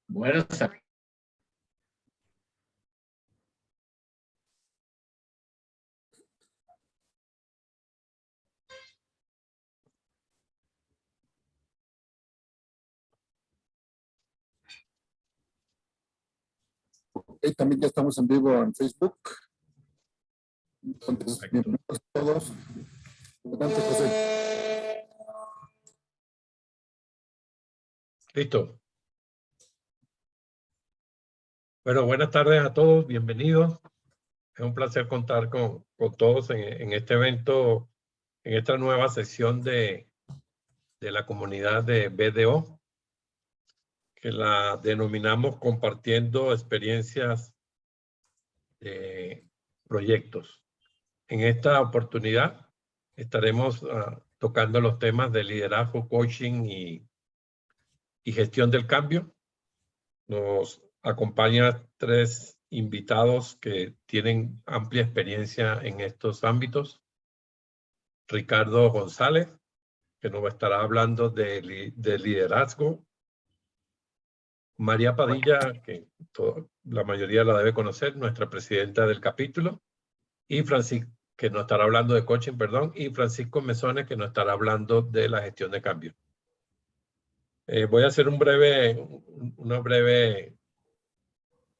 Buenas tardes. También ya estamos en vivo en Facebook. Entonces, bienvenidos a todos. Adelante, José. Listo. Bueno, buenas tardes a todos, bienvenidos. Es un placer contar con todos en este evento, en esta nueva sesión de la comunidad de BDO, que la denominamos Compartiendo Experiencias de Proyectos. En esta oportunidad estaremos tocando los temas de liderazgo, coaching y gestión del cambio. Nos acompañan 3 invitados que tienen amplia experiencia en estos ámbitos. Ricardo González, que nos estará hablando de liderazgo. María Padilla, que la mayoría la debe conocer, nuestra presidenta del capítulo. Y Francisco, que nos estará hablando de coaching, perdón. Y Francisco Mesones, que nos estará hablando de la gestión de cambio. Voy a hacer una breve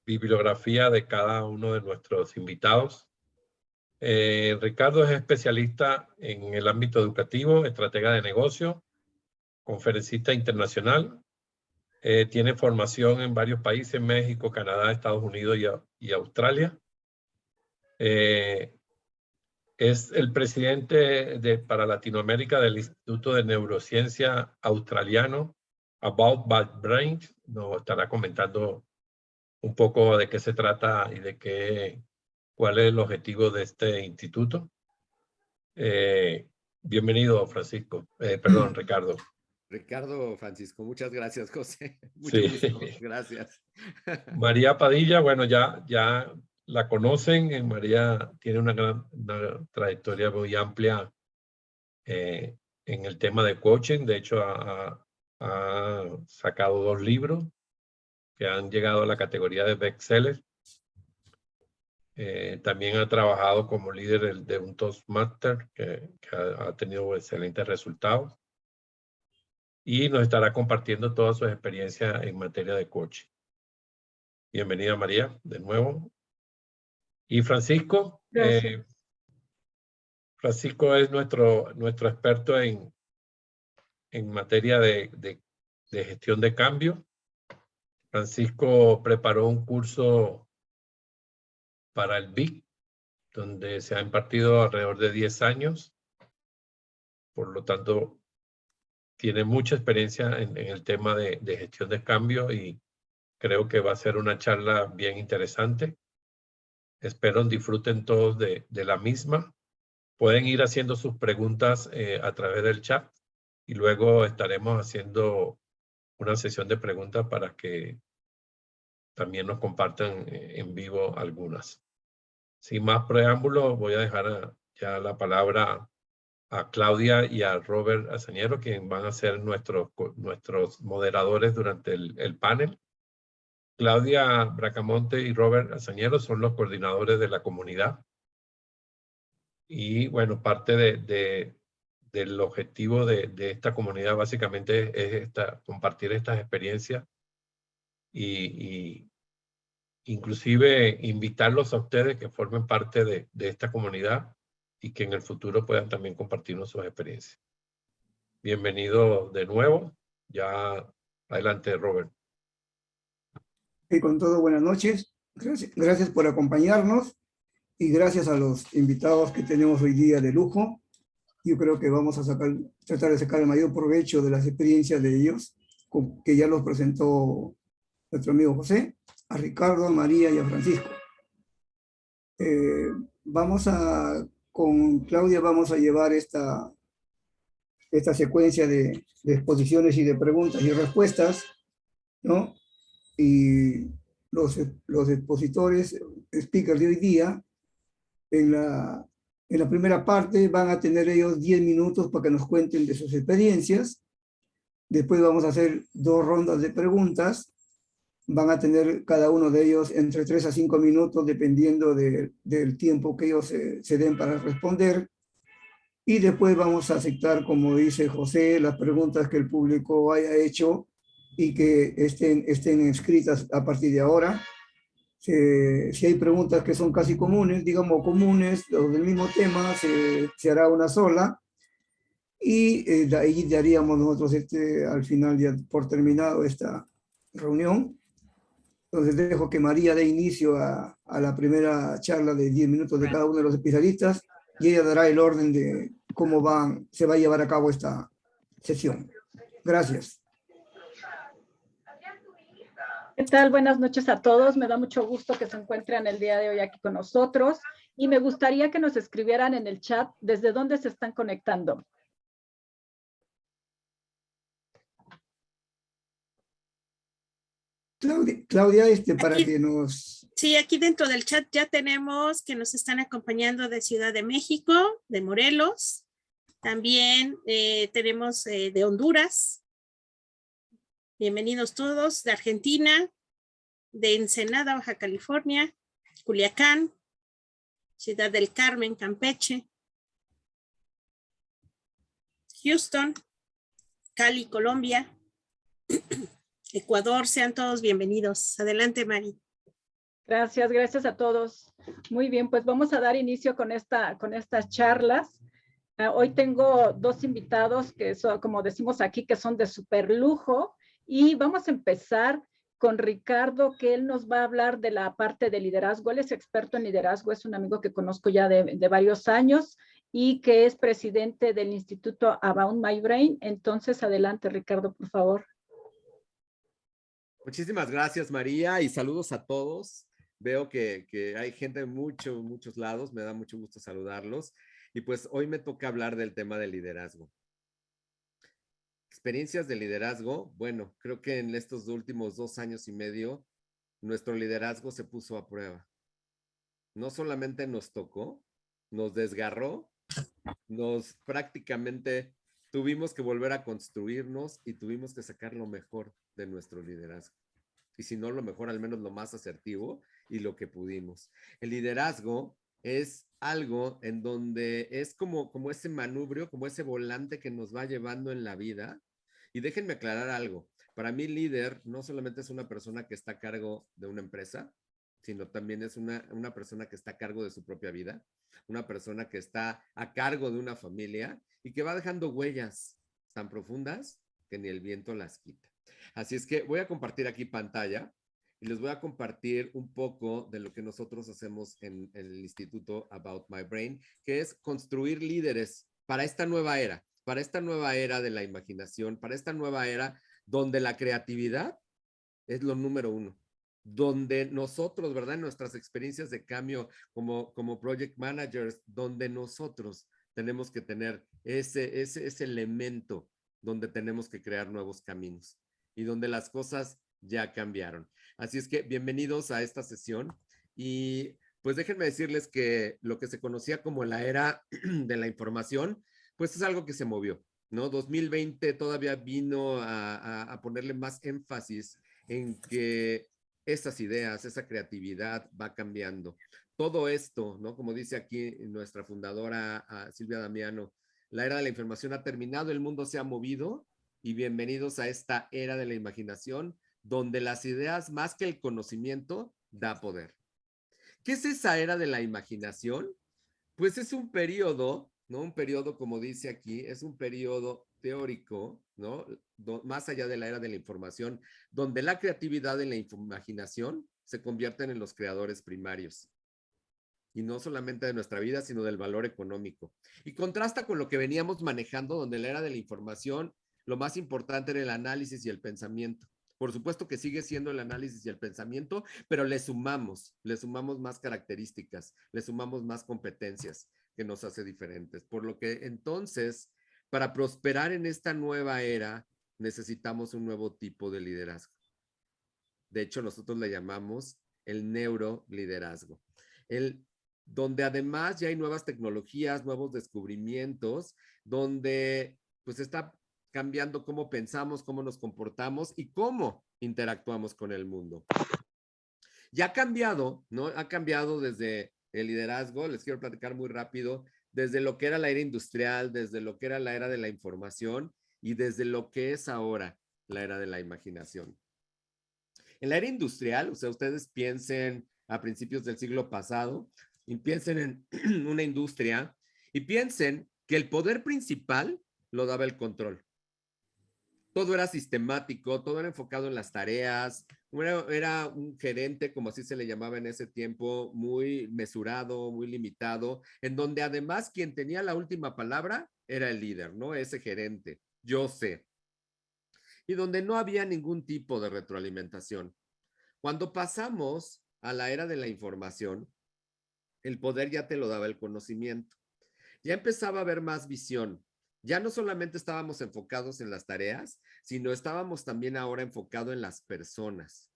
bibliografía de cada uno de nuestros invitados. Ricardo es especialista en el ámbito educativo, estratega de negocio, conferencista internacional. Tiene formación en varios países, México, Canadá, Estados Unidos y Australia. Es el presidente para Latinoamérica del Instituto de Neurociencia Australiano, About Bad Brains. Nos estará comentando un poco de qué se trata y cuál es el objetivo de este instituto. Bienvenido, Francisco. Perdón, Ricardo. Ricardo, Francisco, muchas gracias, José. Mucho Sí. gusto, gracias. María Padilla, bueno, ya la conocen. María tiene una trayectoria muy amplia en el tema de coaching. De hecho, ha sacado 2 libros que han llegado a la categoría de bestseller. También ha trabajado como líder de un Toastmaster que ha tenido excelentes resultados. Y nos estará compartiendo todas sus experiencias en materia de coaching. Bienvenida, María, de nuevo. Y Francisco. Francisco es nuestro experto en materia de gestión de cambio. Francisco preparó un curso para el BIC, donde se ha impartido alrededor de 10 años. Por lo tanto, tiene mucha experiencia en el tema de gestión de cambio y creo que va a ser una charla bien interesante. Espero disfruten todos de la misma. Pueden ir haciendo sus preguntas a través del chat y luego estaremos haciendo una sesión de preguntas para que también nos compartan en vivo algunas. Sin más preámbulos, voy a dejar ya la palabra a Claudia y a Robert Azañero, quienes van a ser nuestros moderadores durante el panel. Claudia Bracamonte y Robert Azañero son los coordinadores de la comunidad. Y bueno, parte del objetivo de esta comunidad básicamente es compartir estas experiencias y inclusive invitarlos a ustedes que formen parte de esta comunidad y que en el futuro puedan también compartirnos sus experiencias. Bienvenido de nuevo. Ya adelante, Robert. Y con todo, buenas noches. Gracias por acompañarnos y gracias a los invitados que tenemos hoy día de lujo. Yo creo que vamos a tratar de sacar el mayor provecho de las experiencias de ellos, que ya los presentó nuestro amigo José, a Ricardo, a María y a Francisco. Con Claudia vamos a llevar esta secuencia de exposiciones y de preguntas y respuestas, ¿no? Y los expositores, speakers de hoy día, en la primera parte van a tener ellos 10 minutos para que nos cuenten de sus experiencias. Después vamos a hacer 2 rondas de preguntas van a tener cada uno de ellos entre 3 a 5 minutos, dependiendo del tiempo que ellos se den para responder. Y después vamos a aceptar, como dice José, las preguntas que el público haya hecho y que estén escritas a partir de ahora. Si hay preguntas que son casi comunes, digamos comunes, o del mismo tema, se hará una sola. Y de ahí daríamos nosotros al final, ya por terminado esta reunión. Entonces dejo que María dé inicio a la primera charla de 10 minutos de cada uno de los especialistas y ella dará el orden de cómo se va a llevar a cabo esta sesión. Gracias. ¿Qué tal? Buenas noches a todos. Me da mucho gusto que se encuentren el día de hoy aquí con nosotros y me gustaría que nos escribieran en el chat desde dónde se están conectando. Claudia, para Aquí. que nos... Sí, aquí dentro del chat ya tenemos que nos están acompañando de Ciudad de México, de Morelos, también tenemos de Honduras. Bienvenidos todos, de Argentina, de Ensenada, Baja California, Culiacán, Ciudad del Carmen, Campeche, Houston, Cali, Colombia, Ecuador. Sean todos bienvenidos. Adelante, Mari. Gracias, gracias a todos. Muy bien, pues vamos a dar inicio con estas charlas. Hoy tengo dos invitados que son, como decimos aquí, que son de súper lujo, y vamos a empezar con Ricardo, que él nos va a hablar de la parte de liderazgo. Él es experto en liderazgo, es un amigo que conozco ya de varios años y que es presidente del Instituto About My Brain. Entonces, adelante, Ricardo, por favor. Muchísimas gracias, María, y saludos a todos. Veo que hay gente de muchos lados, me da mucho gusto saludarlos. Y pues hoy me toca hablar del tema del liderazgo. Experiencias de liderazgo. Bueno, creo que en estos últimos 2 años y medio, nuestro liderazgo se puso a prueba. No solamente nos tocó, nos desgarró, prácticamente tuvimos que volver a construirnos y tuvimos que sacar lo mejor de nuestro liderazgo. Y si no lo mejor, al menos lo más asertivo y lo que pudimos. El liderazgo es algo en donde es como ese manubrio, como ese volante que nos va llevando en la vida. Y déjenme aclarar algo. Para mí, líder no solamente es una persona que está a cargo de una empresa, sino también es una persona que está a cargo de su propia vida, una persona que está a cargo de una familia y que va dejando huellas tan profundas que ni el viento las quita. Así es que voy a compartir aquí pantalla y les voy a compartir un poco de lo que nosotros hacemos en el Instituto About My Brain, que es construir líderes para esta nueva era de la imaginación, para esta nueva era donde la creatividad es lo número uno, donde nosotros, ¿verdad? En nuestras experiencias de cambio como project managers, donde nosotros tenemos que tener ese elemento donde tenemos que crear nuevos caminos y donde las cosas ya cambiaron. Así es que bienvenidos a esta sesión y pues déjenme decirles que lo que se conocía como la era de la información, pues es algo que se movió, ¿no? 2020 todavía vino a ponerle más énfasis en que esas ideas, esa creatividad va cambiando. Todo esto, ¿no? Como dice aquí nuestra fundadora Silvia Damiano, la era de la información ha terminado, el mundo se ha movido y bienvenidos a esta era de la imaginación donde las ideas más que el conocimiento da poder. ¿Qué es esa era de la imaginación? Pues es un periodo, ¿no? Un periodo, como dice aquí, es un periodo teórico, ¿no? Más allá de la era de la información, donde la creatividad y la imaginación se convierten en los creadores primarios. Y no solamente de nuestra vida, sino del valor económico. Y contrasta con lo que veníamos manejando, donde la era de la información, lo más importante era el análisis y el pensamiento. Por supuesto que sigue siendo el análisis y el pensamiento, pero le sumamos más características, le sumamos más competencias que nos hace diferentes. Por lo que entonces, para prosperar en esta nueva era, necesitamos un nuevo tipo de liderazgo. De hecho, nosotros le llamamos el neuroliderazgo. Donde además ya hay nuevas tecnologías, nuevos descubrimientos, donde pues está cambiando cómo pensamos, cómo nos comportamos y cómo interactuamos con el mundo. Ya ha cambiado, ¿no? Ha cambiado desde el liderazgo, les quiero platicar muy rápido, desde lo que era la era industrial, desde lo que era la era de la información y desde lo que es ahora la era de la imaginación. En la era industrial, o sea, ustedes piensen a principios del siglo pasado y piensen en una industria y piensen que el poder principal lo daba el control. Todo era sistemático, todo era enfocado en las tareas, era un gerente, como así se le llamaba en ese tiempo, muy mesurado, muy limitado, en donde además quien tenía la última palabra era el líder, ¿no? Ese gerente, yo sé. Y donde no había ningún tipo de retroalimentación. Cuando pasamos a la era de la información, el poder ya te lo daba el conocimiento. Ya empezaba a haber más visión. Ya no solamente estábamos enfocados en las tareas, sino estábamos también ahora enfocados en las personas,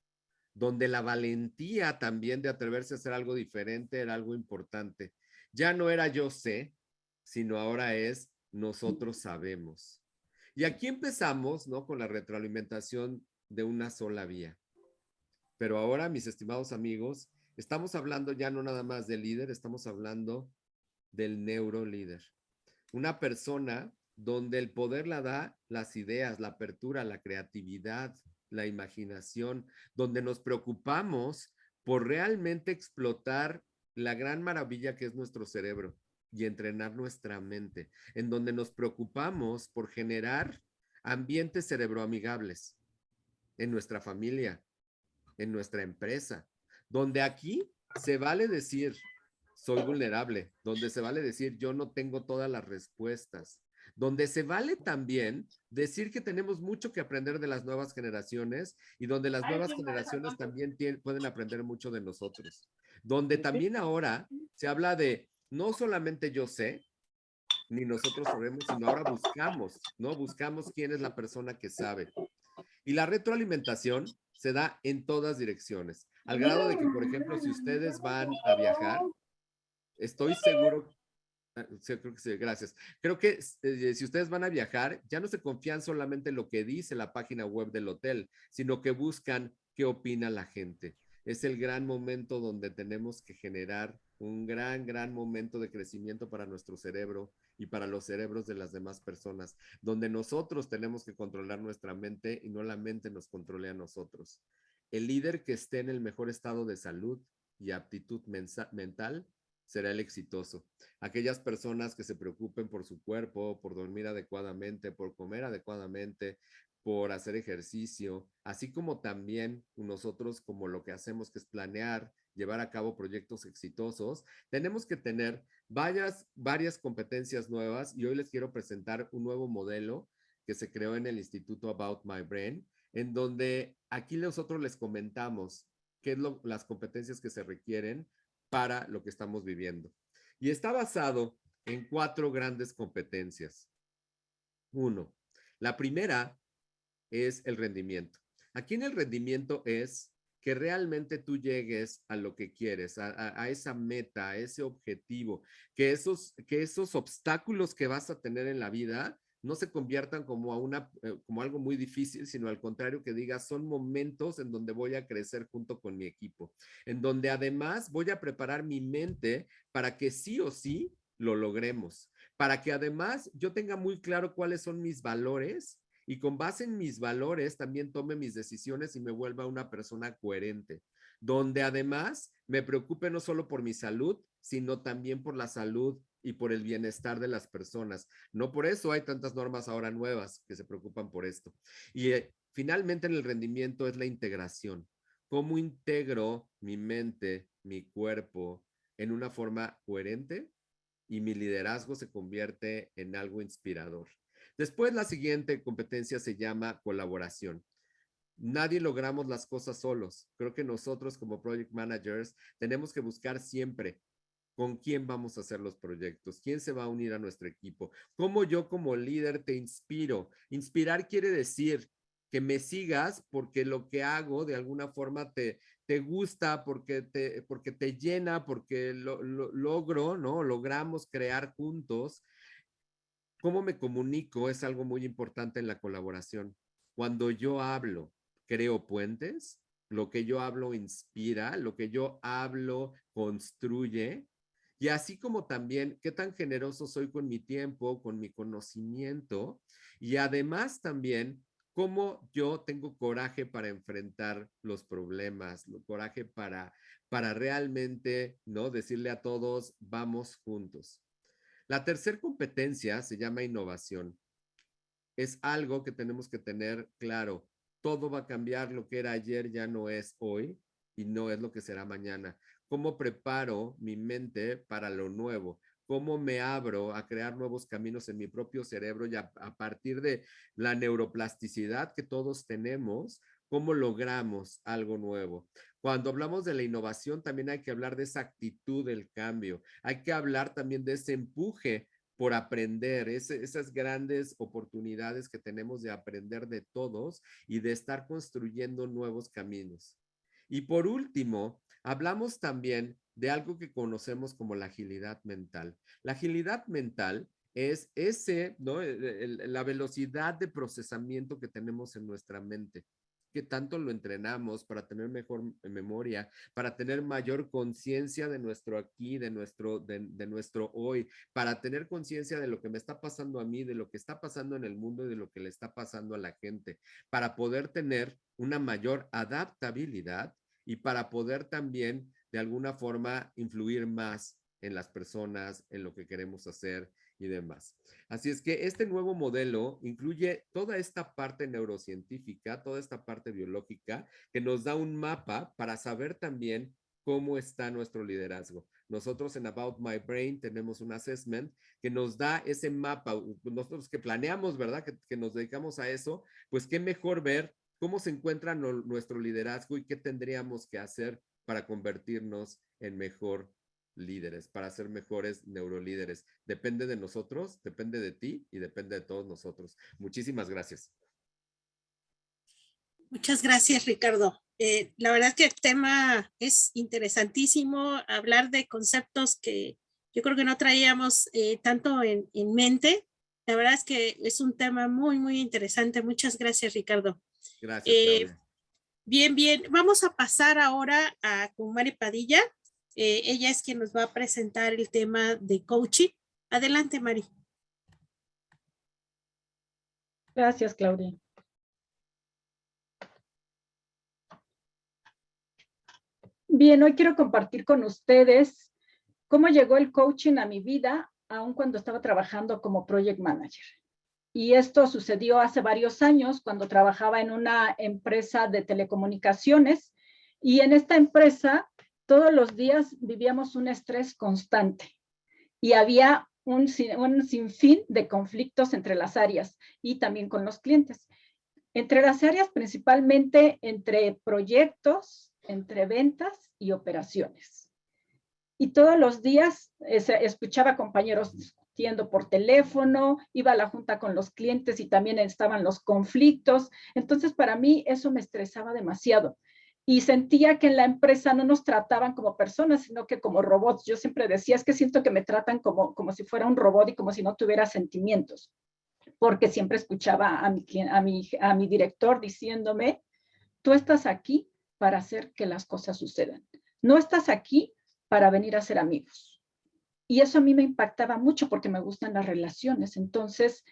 donde la valentía también de atreverse a hacer algo diferente era algo importante. Ya no era yo sé, sino ahora es nosotros sabemos. Y aquí empezamos, ¿no? Con la retroalimentación de una sola vía. Pero ahora, mis estimados amigos, estamos hablando ya no nada más del líder, estamos hablando del neurolíder. Una persona donde el poder la da las ideas, la apertura, la creatividad, la imaginación, donde nos preocupamos por realmente explotar la gran maravilla que es nuestro cerebro y entrenar nuestra mente, en donde nos preocupamos por generar ambientes cerebroamigables en nuestra familia, en nuestra empresa, donde aquí se vale decir, soy vulnerable, donde se vale decir, yo no tengo todas las respuestas, donde se vale también decir que tenemos mucho que aprender de las nuevas generaciones y donde las nuevas generaciones también pueden aprender mucho de nosotros, donde también ahora se habla de, no solamente yo sé, ni nosotros sabemos, sino ahora buscamos, ¿no? Buscamos quién es la persona que sabe. Y la retroalimentación se da en todas direcciones, al grado de que, por ejemplo, si ustedes van a viajar, estoy seguro, sí, creo que sí, gracias. Creo que si ustedes van a viajar, ya no se confían solamente en lo que dice la página web del hotel, sino que buscan qué opina la gente. Es el gran momento donde tenemos que generar un gran momento de crecimiento para nuestro cerebro y para los cerebros de las demás personas, donde nosotros tenemos que controlar nuestra mente y no la mente nos controle a nosotros. El líder que esté en el mejor estado de salud y aptitud mental será el exitoso. Aquellas personas que se preocupen por su cuerpo, por dormir adecuadamente, por comer adecuadamente, por hacer ejercicio, así como también nosotros como lo que hacemos que es planear, llevar a cabo proyectos exitosos, tenemos que tener varias competencias nuevas y hoy les quiero presentar un nuevo modelo que se creó en el Instituto About My Brain, en donde aquí nosotros les comentamos qué es las competencias que se requieren para lo que estamos viviendo. Y está basado en 4 grandes competencias. 1, la primera es el rendimiento. Aquí en el rendimiento es que realmente tú llegues a lo que quieres, a esa meta, a ese objetivo, que esos obstáculos que vas a tener en la vida no se conviertan como algo muy difícil, sino al contrario que digas, son momentos en donde voy a crecer junto con mi equipo, en donde además voy a preparar mi mente para que sí o sí lo logremos, para que además yo tenga muy claro cuáles son mis valores y con base en mis valores también tome mis decisiones y me vuelva una persona coherente, donde además me preocupe no solo por mi salud, sino también por la salud y por el bienestar de las personas. No por eso hay tantas normas ahora nuevas que se preocupan por esto. Y finalmente en el rendimiento es la integración. ¿Cómo integro mi mente, mi cuerpo en una forma coherente? Y mi liderazgo se convierte en algo inspirador. Después, la siguiente competencia se llama colaboración. Nadie logramos las cosas solos. Creo que nosotros como project managers tenemos que buscar siempre con quién vamos a hacer los proyectos, quién se va a unir a nuestro equipo, cómo yo como líder te inspiro. Inspirar quiere decir que me sigas porque lo que hago de alguna forma te gusta, porque te llena, porque logro, ¿no? Logramos crear juntos. cómo me comunico es algo muy importante en la colaboración. Cuando yo hablo, creo puentes, lo que yo hablo inspira, lo que yo hablo construye, y así como también qué tan generoso soy con mi tiempo, con mi conocimiento, y además también cómo yo tengo coraje para enfrentar los problemas, coraje para realmente, ¿no? Decirle a todos, vamos juntos. La tercera competencia se llama innovación. Es algo que tenemos que tener claro. Todo va a cambiar, lo que era ayer ya no es hoy y no es lo que será mañana. ¿Cómo preparo mi mente para lo nuevo? ¿Cómo me abro a crear nuevos caminos en mi propio cerebro y a partir de la neuroplasticidad que todos tenemos, cómo logramos algo nuevo? Cuando hablamos de la innovación, también hay que hablar de esa actitud del cambio. Hay que hablar también de ese empuje por aprender, esas grandes oportunidades que tenemos de aprender de todos y de estar construyendo nuevos caminos. Y por último, hablamos también de algo que conocemos como la agilidad mental. La agilidad mental es ¿no? La velocidad de procesamiento que tenemos en nuestra mente, que tanto lo entrenamos para tener mejor memoria, para tener mayor conciencia de nuestro aquí, de nuestro hoy, para tener conciencia de lo que me está pasando a mí, de lo que está pasando en el mundo y de lo que le está pasando a la gente, para poder tener una mayor adaptabilidad y para poder también de alguna forma influir más en las personas, en lo que queremos hacer y demás. Así es que este nuevo modelo incluye toda esta parte neurocientífica, toda esta parte biológica, que nos da un mapa para saber también cómo está nuestro liderazgo. Nosotros en About My Brain tenemos un assessment que nos da ese mapa. Nosotros que planeamos, ¿verdad? Que nos dedicamos a eso, pues qué mejor ver cómo se encuentra nuestro liderazgo y qué tendríamos que hacer para convertirnos en mejor líderes, para ser mejores neurolíderes. Depende de nosotros, depende de ti y depende de todos nosotros. Muchísimas gracias. Muchas gracias, Ricardo. La verdad que el tema es interesantísimo, hablar de conceptos que yo creo que no traíamos tanto en mente. La verdad es que es un tema muy, muy interesante. Muchas gracias, Ricardo. Gracias, Claudia. Bien, bien. Vamos a pasar ahora con Mari Padilla. Ella es quien nos va a presentar el tema de coaching. Adelante, Mari. Gracias, Claudia. Bien, hoy quiero compartir con ustedes cómo llegó el coaching a mi vida, aun cuando estaba trabajando como project manager. Y esto sucedió hace varios años cuando trabajaba en una empresa de telecomunicaciones y en esta empresa todos los días vivíamos un estrés constante y había un sinfín de conflictos entre las áreas y también con los clientes. Entre las áreas principalmente entre proyectos, entre ventas y operaciones. Y todos los días escuchaba compañeros discutiendo por teléfono, iba a la junta con los clientes y también estaban los conflictos. Entonces, para mí eso me estresaba demasiado. Y sentía que en la empresa no nos trataban como personas, sino que como robots. Yo siempre decía, es que siento que me tratan como si fuera un robot y como si no tuviera sentimientos. Porque siempre escuchaba a mi director diciéndome, tú estás aquí para hacer que las cosas sucedan. No estás aquí para venir a ser amigos. Y eso a mí me impactaba mucho porque me gustan las relaciones. Entonces,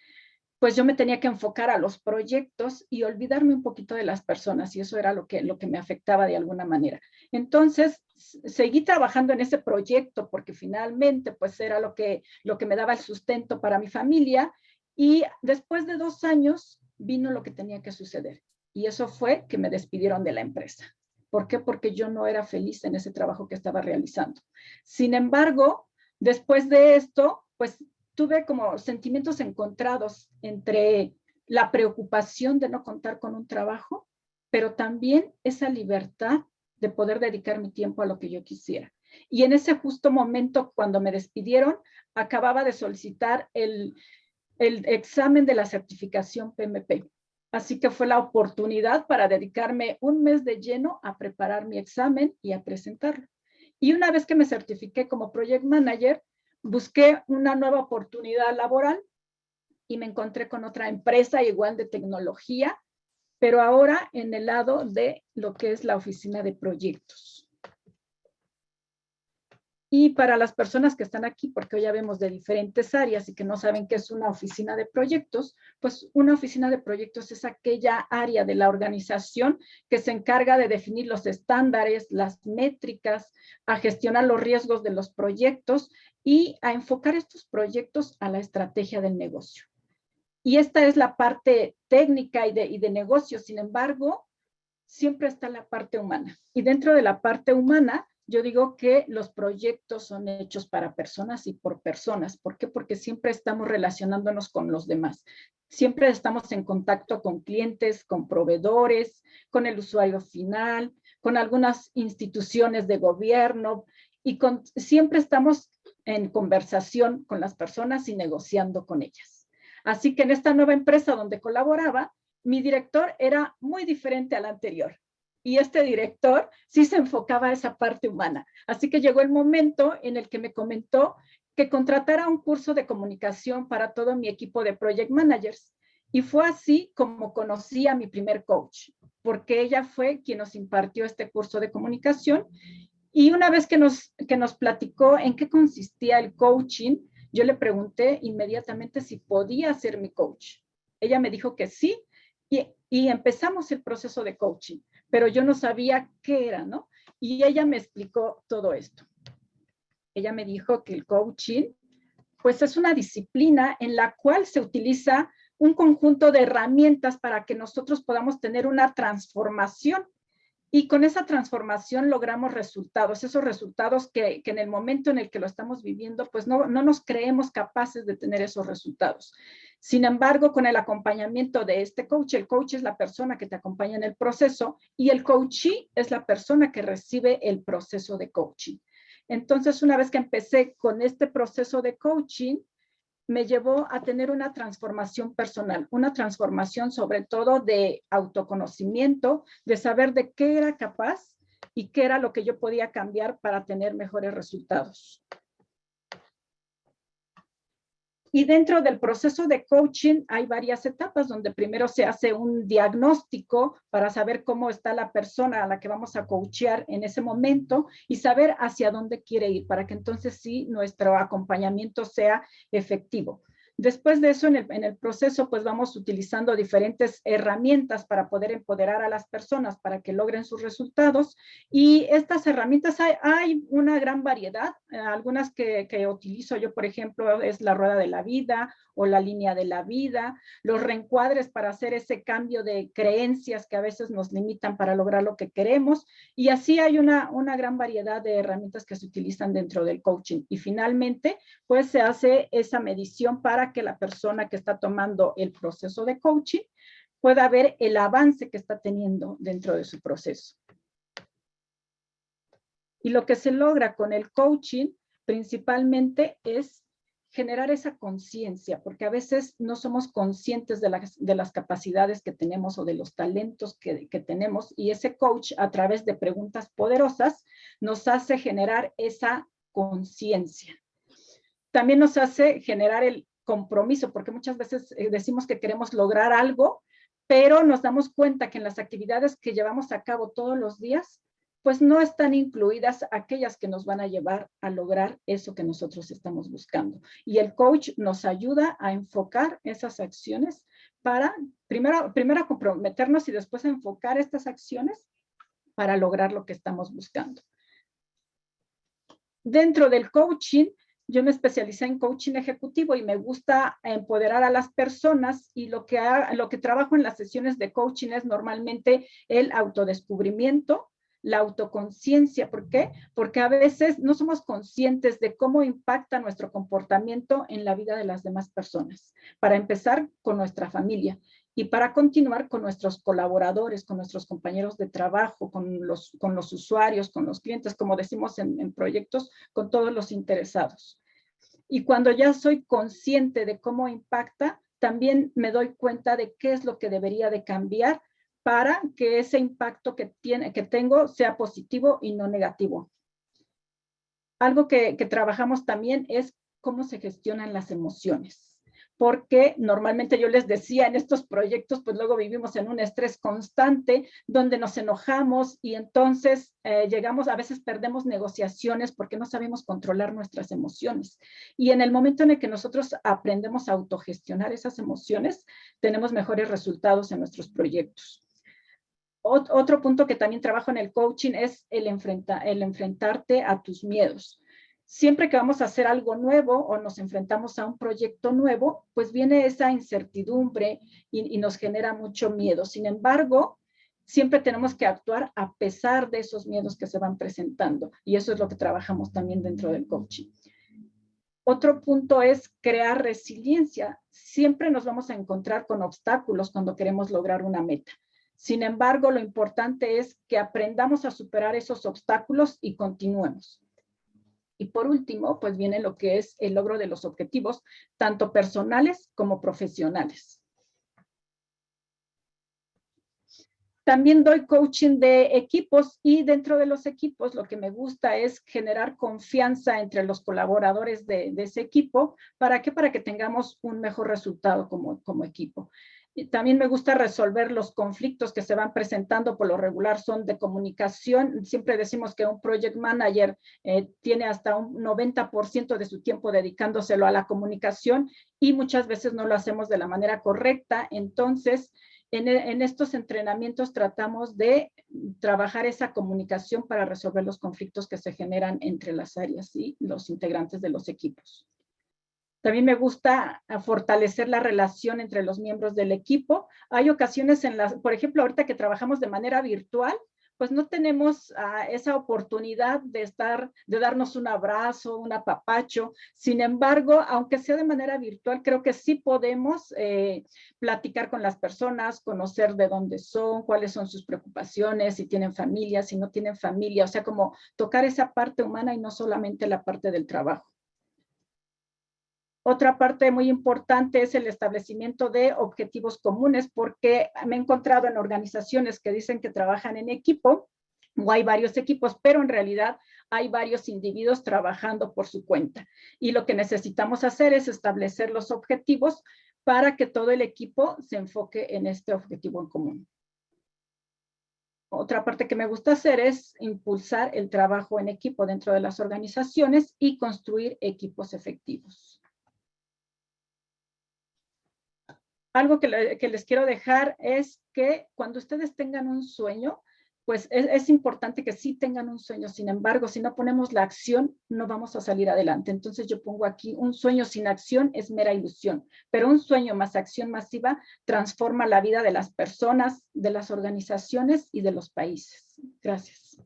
pues yo me tenía que enfocar a los proyectos y olvidarme un poquito de las personas. Y eso era lo que me afectaba de alguna manera. Entonces, seguí trabajando en ese proyecto porque finalmente, pues era lo que me daba el sustento para mi familia. Y después de 2 años vino lo que tenía que suceder. Y eso fue que me despidieron de la empresa. ¿Por qué? Porque yo no era feliz en ese trabajo que estaba realizando. Sin embargo, después de esto, pues tuve como sentimientos encontrados entre la preocupación de no contar con un trabajo, pero también esa libertad de poder dedicar mi tiempo a lo que yo quisiera. Y en ese justo momento, cuando me despidieron, acababa de solicitar el examen de la certificación PMP. Así que fue la oportunidad para dedicarme 1 mes de lleno a preparar mi examen y a presentarlo. Y una vez que me certifiqué como project manager, busqué una nueva oportunidad laboral y me encontré con otra empresa igual de tecnología, pero ahora en el lado de lo que es la oficina de proyectos. Y para las personas que están aquí, porque hoy ya vemos de diferentes áreas y que no saben qué es una oficina de proyectos, pues una oficina de proyectos es aquella área de la organización que se encarga de definir los estándares, las métricas, a gestionar los riesgos de los proyectos y a enfocar estos proyectos a la estrategia del negocio. Y esta es la parte técnica y de negocio. Sin embargo, siempre está la parte humana. Y dentro de la parte humana, yo digo que los proyectos son hechos para personas y por personas. ¿Por qué? Porque siempre estamos relacionándonos con los demás. Siempre estamos en contacto con clientes, con proveedores, con el usuario final, con algunas instituciones de gobierno y siempre estamos en conversación con las personas y negociando con ellas. Así que en esta nueva empresa donde colaboraba, mi director era muy diferente al anterior. Y este director sí se enfocaba a esa parte humana. Así que llegó el momento en el que me comentó que contratara un curso de comunicación para todo mi equipo de project managers. Y fue así como conocí a mi primer coach, porque ella fue quien nos impartió este curso de comunicación. Y una vez que nos platicó en qué consistía el coaching, yo le pregunté inmediatamente si podía ser mi coach. Ella me dijo que sí, y empezamos el proceso de coaching, pero yo no sabía qué era, ¿no? Y ella me explicó todo esto. Ella me dijo que el coaching, pues es una disciplina en la cual se utiliza un conjunto de herramientas para que nosotros podamos tener una transformación. Y con esa transformación logramos resultados, esos resultados que en el momento en el que lo estamos viviendo, pues no nos creemos capaces de tener esos resultados. Sin embargo, con el acompañamiento de este coach, el coach es la persona que te acompaña en el proceso y el coachee es la persona que recibe el proceso de coaching. Entonces, una vez que empecé con este proceso de coaching, me llevó a tener una transformación personal, una transformación sobre todo de autoconocimiento, de saber de qué era capaz y qué era lo que yo podía cambiar para tener mejores resultados. Y dentro del proceso de coaching hay varias etapas donde primero se hace un diagnóstico para saber cómo está la persona a la que vamos a coachear en ese momento y saber hacia dónde quiere ir para que entonces sí nuestro acompañamiento sea efectivo. Después de eso, en el proceso, pues vamos utilizando diferentes herramientas para poder empoderar a las personas para que logren sus resultados. Y estas herramientas hay una gran variedad. Algunas que utilizo yo, por ejemplo, es la rueda de la vida o la línea de la vida, los reencuadres para hacer ese cambio de creencias que a veces nos limitan para lograr lo que queremos. Y así hay una gran variedad de herramientas que se utilizan dentro del coaching. Y finalmente, pues se hace esa medición para que la persona que está tomando el proceso de coaching pueda ver el avance que está teniendo dentro de su proceso. Y lo que se logra con el coaching principalmente es generar esa conciencia, porque a veces no somos conscientes de las capacidades que tenemos o de los talentos que tenemos, y ese coach a través de preguntas poderosas nos hace generar esa conciencia. También nos hace generar el compromiso, porque muchas veces decimos que queremos lograr algo, pero nos damos cuenta que en las actividades que llevamos a cabo todos los días, pues no están incluidas aquellas que nos van a llevar a lograr eso que nosotros estamos buscando. Y el coach nos ayuda a enfocar esas acciones para primero comprometernos y después enfocar estas acciones para lograr lo que estamos buscando. Dentro del coaching, yo me especialicé en coaching ejecutivo y me gusta empoderar a las personas, y lo que trabajo en las sesiones de coaching es normalmente el autodescubrimiento, la autoconciencia. ¿Por qué? Porque a veces no somos conscientes de cómo impacta nuestro comportamiento en la vida de las demás personas. Para empezar, con nuestra familia, y para continuar con nuestros colaboradores, con nuestros compañeros de trabajo, con los usuarios, con los clientes, como decimos en proyectos, con todos los interesados. Y cuando ya soy consciente de cómo impacta, también me doy cuenta de qué es lo que debería de cambiar para que ese impacto que tengo sea positivo y no negativo. Algo que trabajamos también es cómo se gestionan las emociones. porque normalmente yo les decía en estos proyectos, pues luego vivimos en un estrés constante donde nos enojamos y entonces llegamos, a veces perdemos negociaciones porque no sabemos controlar nuestras emociones. Y en el momento en el que nosotros aprendemos a autogestionar esas emociones, tenemos mejores resultados en nuestros proyectos. Otro punto que también trabajo en el coaching es el enfrentarte a tus miedos. Siempre que vamos a hacer algo nuevo o nos enfrentamos a un proyecto nuevo, pues viene esa incertidumbre y nos genera mucho miedo. Sin embargo, siempre tenemos que actuar a pesar de esos miedos que se van presentando. Y eso es lo que trabajamos también dentro del coaching. Otro punto es crear resiliencia. Siempre nos vamos a encontrar con obstáculos cuando queremos lograr una meta. Sin embargo, lo importante es que aprendamos a superar esos obstáculos y continuemos. Y por último, pues viene lo que es el logro de los objetivos, tanto personales como profesionales. También doy coaching de equipos y dentro de los equipos lo que me gusta es generar confianza entre los colaboradores de ese equipo. ¿Para qué? Para que tengamos un mejor resultado como equipo. Y también me gusta resolver los conflictos que se van presentando, por lo regular son de comunicación. Siempre decimos que un project manager tiene hasta un 90% de su tiempo dedicándoselo a la comunicación y muchas veces no lo hacemos de la manera correcta. Entonces, en estos entrenamientos tratamos de trabajar esa comunicación para resolver los conflictos que se generan entre las áreas y los integrantes de los equipos. También me gusta fortalecer la relación entre los miembros del equipo. Hay ocasiones en las, por ejemplo, ahorita que trabajamos de manera virtual, pues no tenemos esa oportunidad de darnos un abrazo, un apapacho. Sin embargo, aunque sea de manera virtual, creo que sí podemos platicar con las personas, conocer de dónde son, cuáles son sus preocupaciones, si tienen familia, si no tienen familia, o sea, como tocar esa parte humana y no solamente la parte del trabajo. Otra parte muy importante es el establecimiento de objetivos comunes, porque me he encontrado en organizaciones que dicen que trabajan en equipo, o hay varios equipos, pero en realidad hay varios individuos trabajando por su cuenta. Y lo que necesitamos hacer es establecer los objetivos para que todo el equipo se enfoque en este objetivo en común. Otra parte que me gusta hacer es impulsar el trabajo en equipo dentro de las organizaciones y construir equipos efectivos. Algo que les quiero dejar es que cuando ustedes tengan un sueño, pues es importante que sí tengan un sueño. Sin embargo, si no ponemos la acción, no vamos a salir adelante. Entonces yo pongo aquí, un sueño sin acción es mera ilusión, pero un sueño más acción masiva transforma la vida de las personas, de las organizaciones y de los países. Gracias.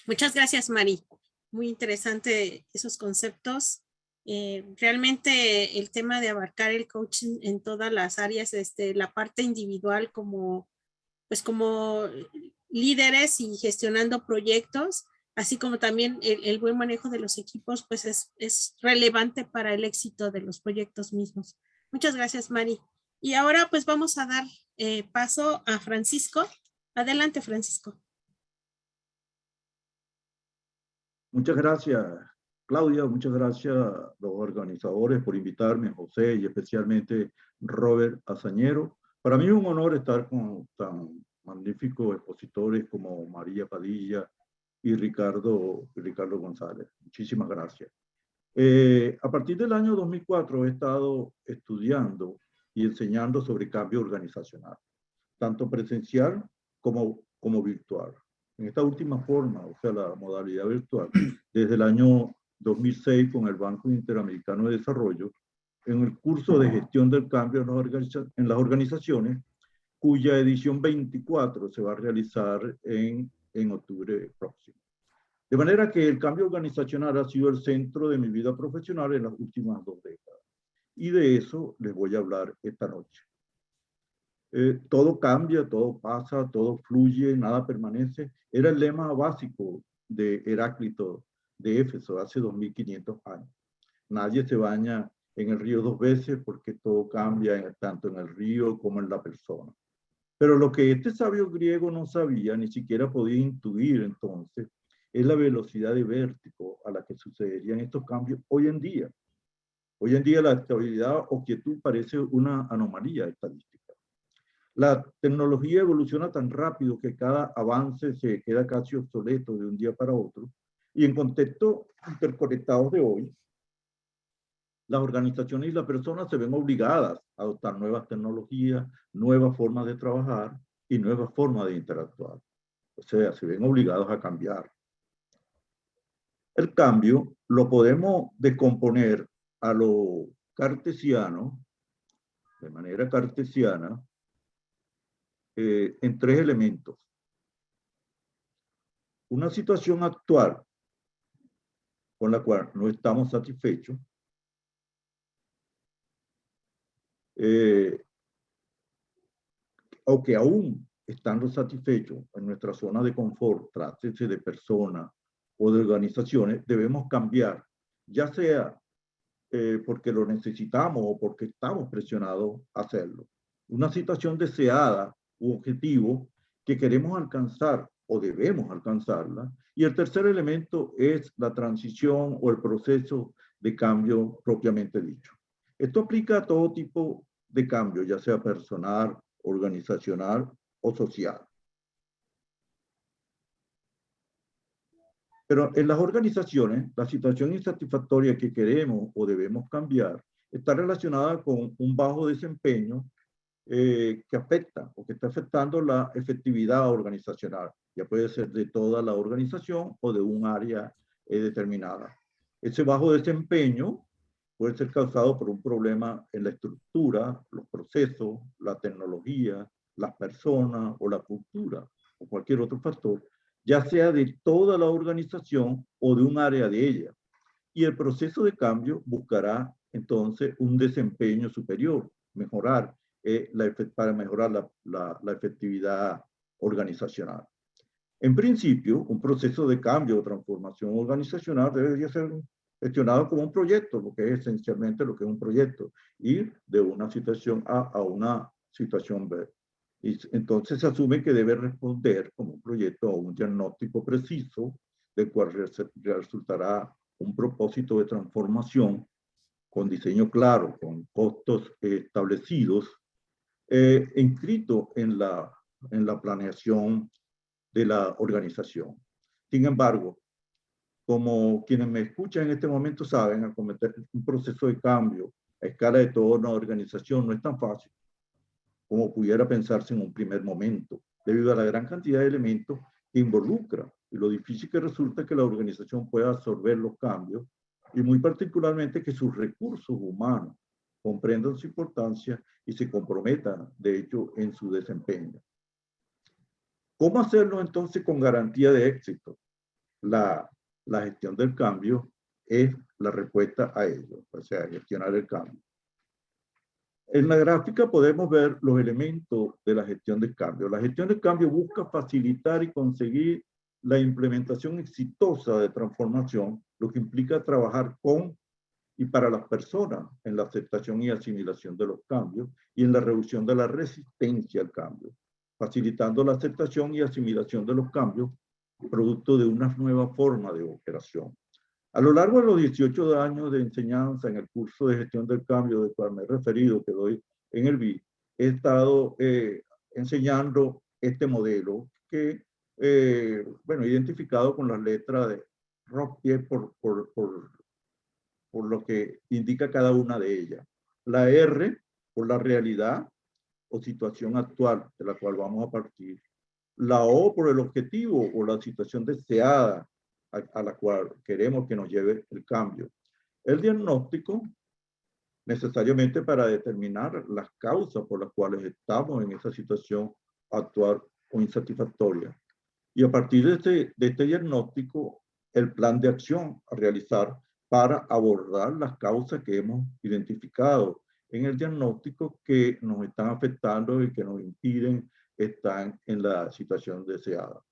Muchas gracias, Mari. Muy interesante esos conceptos. Realmente el tema de abarcar el coaching en todas las áreas, desde la parte individual como líderes y gestionando proyectos, así como también el buen manejo de los equipos, pues es relevante para el éxito de los proyectos mismos. Muchas gracias, Mari. Y ahora pues vamos a dar paso a Francisco. Adelante, Francisco. Muchas gracias, Claudia. Muchas gracias a los organizadores por invitarme, José y especialmente Robert Azañero. Para mí es un honor estar con tan magníficos expositores como María Padilla y Ricardo González. Muchísimas gracias. A partir del año 2004 he estado estudiando y enseñando sobre cambio organizacional, tanto presencial como virtual. En esta última forma, o sea, la modalidad virtual, desde el año 2006 con el Banco Interamericano de Desarrollo, en el curso de gestión del cambio en las organizaciones, cuya edición 24 se va a realizar en octubre próximo. De manera que el cambio organizacional ha sido el centro de mi vida profesional en las últimas 2 décadas. Y de eso les voy a hablar esta noche. Todo cambia, todo pasa, todo fluye, nada permanece. Era el lema básico de Heráclito de Éfeso hace 2500 años. Nadie se baña en el río 2 veces porque todo cambia tanto en el río como en la persona. Pero lo que este sabio griego no sabía, ni siquiera podía intuir entonces, es la velocidad de vértigo a la que sucederían estos cambios hoy en día. Hoy en día la estabilidad o quietud parece una anomalía estadística. La tecnología evoluciona tan rápido que cada avance se queda casi obsoleto de un día para otro. Y en contextos interconectados de hoy, las organizaciones y las personas se ven obligadas a adoptar nuevas tecnologías, nuevas formas de trabajar y nuevas formas de interactuar. O sea, se ven obligados a cambiar. El cambio lo podemos descomponer a lo cartesiano, de manera cartesiana, en tres elementos. Una situación actual con la cual no estamos satisfechos, o que aún estando satisfechos en nuestra zona de confort, trátese de personas o de organizaciones, debemos cambiar, ya sea porque lo necesitamos o porque estamos presionados a hacerlo. Una situación deseada u objetivo que queremos alcanzar o debemos alcanzarla. Y el tercer elemento es la transición o el proceso de cambio propiamente dicho. Esto aplica a todo tipo de cambio, ya sea personal, organizacional o social. Pero en las organizaciones, la situación insatisfactoria que queremos o debemos cambiar está relacionada con un bajo desempeño que afecta o que está afectando la efectividad organizacional. Ya puede ser de toda la organización o de un área determinada. Ese bajo desempeño puede ser causado por un problema en la estructura, los procesos, la tecnología, las personas o la cultura o cualquier otro factor, ya sea de toda la organización o de un área de ella. Y el proceso de cambio buscará entonces un desempeño superior, mejorar, para mejorar la efectividad organizacional. En principio, un proceso de cambio o transformación organizacional debería ser gestionado como un proyecto, porque es esencialmente lo que es un proyecto, ir de una situación A a una situación B. Y entonces se asume que debe responder como un proyecto a un diagnóstico preciso, del cual resultará un propósito de transformación con diseño claro, con costos establecidos, inscrito en la planeación de la organización. Sin embargo, como quienes me escuchan en este momento saben, acometer un proceso de cambio a escala de toda una organización no es tan fácil como pudiera pensarse en un primer momento, debido a la gran cantidad de elementos que involucra y lo difícil que resulta que la organización pueda absorber los cambios y muy particularmente que sus recursos humanos comprendan su importancia y se comprometan, de hecho, en su desempeño. ¿Cómo hacerlo entonces con garantía de éxito? La gestión del cambio es la respuesta a ello, o sea, gestionar el cambio. En la gráfica podemos ver los elementos de la gestión del cambio. La gestión del cambio busca facilitar y conseguir la implementación exitosa de transformación, lo que implica trabajar con y para las personas en la aceptación y asimilación de los cambios y en la reducción de la resistencia al cambio, facilitando la aceptación y asimilación de los cambios, producto de una nueva forma de operación. A lo largo de los 18 años de enseñanza en el curso de gestión del cambio del cual me he referido, que doy en el BID, he estado enseñando este modelo que, bueno, identificado con las letras de Robespierre por lo que indica cada una de ellas. La R por la realidad o situación actual de la cual vamos a partir. La O por el objetivo o la situación deseada a la cual queremos que nos lleve el cambio. El diagnóstico, necesariamente para determinar las causas por las cuales estamos en esa situación actual o insatisfactoria. Y a partir de este diagnóstico, el plan de acción a realizar para abordar las causas que hemos identificado en el diagnóstico que nos están afectando y que nos impiden estar en la situación deseada.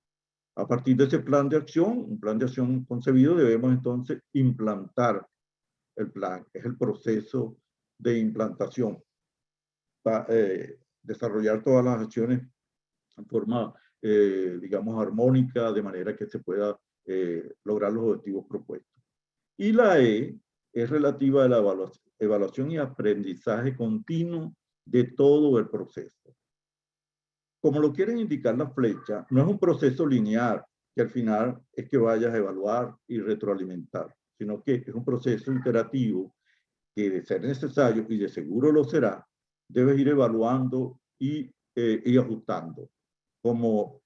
A partir de ese plan de acción, un plan de acción concebido, debemos entonces implantar el plan. Es el proceso de implantación. Desarrollar todas las acciones en forma, digamos, armónica, de manera que se pueda lograr los objetivos propuestos. Y la E es relativa a la evaluación y aprendizaje continuo de todo el proceso. Como lo quieren indicar las flechas, no es un proceso lineal, que al final es que vayas a evaluar y retroalimentar, sino que es un proceso iterativo que, de ser necesario, y de seguro lo será, debes ir evaluando y ajustando. Como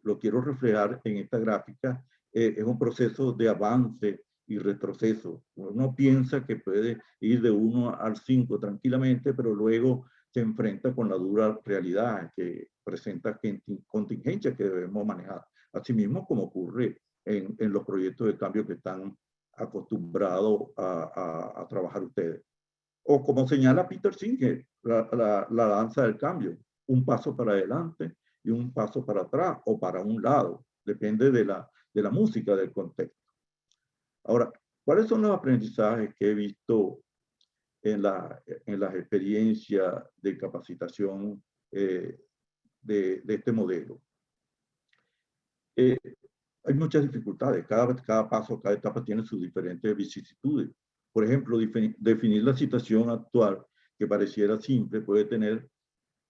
lo quiero reflejar en esta gráfica, es un proceso de avance y retroceso. Uno piensa que puede ir de 1 al 5 tranquilamente, pero luego se enfrenta con la dura realidad que presenta contingencias que debemos manejar. Asimismo, como ocurre en los proyectos de cambio que están acostumbrados a trabajar ustedes. O como señala Peter Singer, la danza del cambio, un paso para adelante y un paso para atrás o para un lado, depende de la música, del contexto. Ahora, ¿cuáles son los aprendizajes que he visto en las experiencias de capacitación de este modelo? Hay muchas dificultades, cada paso, cada etapa tiene sus diferentes vicisitudes. Por ejemplo, definir la situación actual, que pareciera simple, puede tener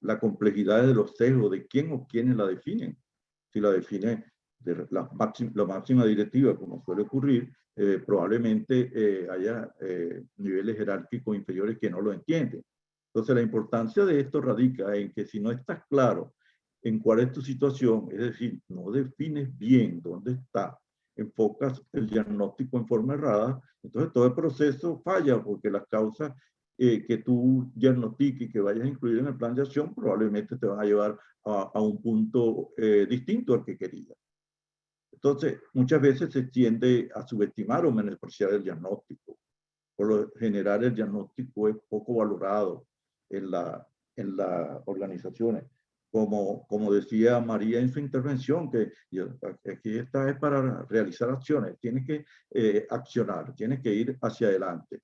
la complejidad de los sesgos de quién o quiénes la definen. Si la define la máxima directiva, como suele ocurrir, probablemente haya niveles jerárquicos inferiores que no lo entienden. Entonces, la importancia de esto radica en que si no estás claro en cuál es tu situación, es decir, no defines bien dónde está, enfocas el diagnóstico en forma errada, entonces todo el proceso falla porque las causas que tú diagnostiques y que vayas a incluir en el plan de acción probablemente te van a llevar a un punto distinto al que querías. Entonces, muchas veces se tiende a subestimar o menospreciar el diagnóstico. Por lo general, el diagnóstico es poco valorado en las organizaciones. Como decía María en su intervención, que aquí está es para realizar acciones, tienes que accionar, tienes que ir hacia adelante.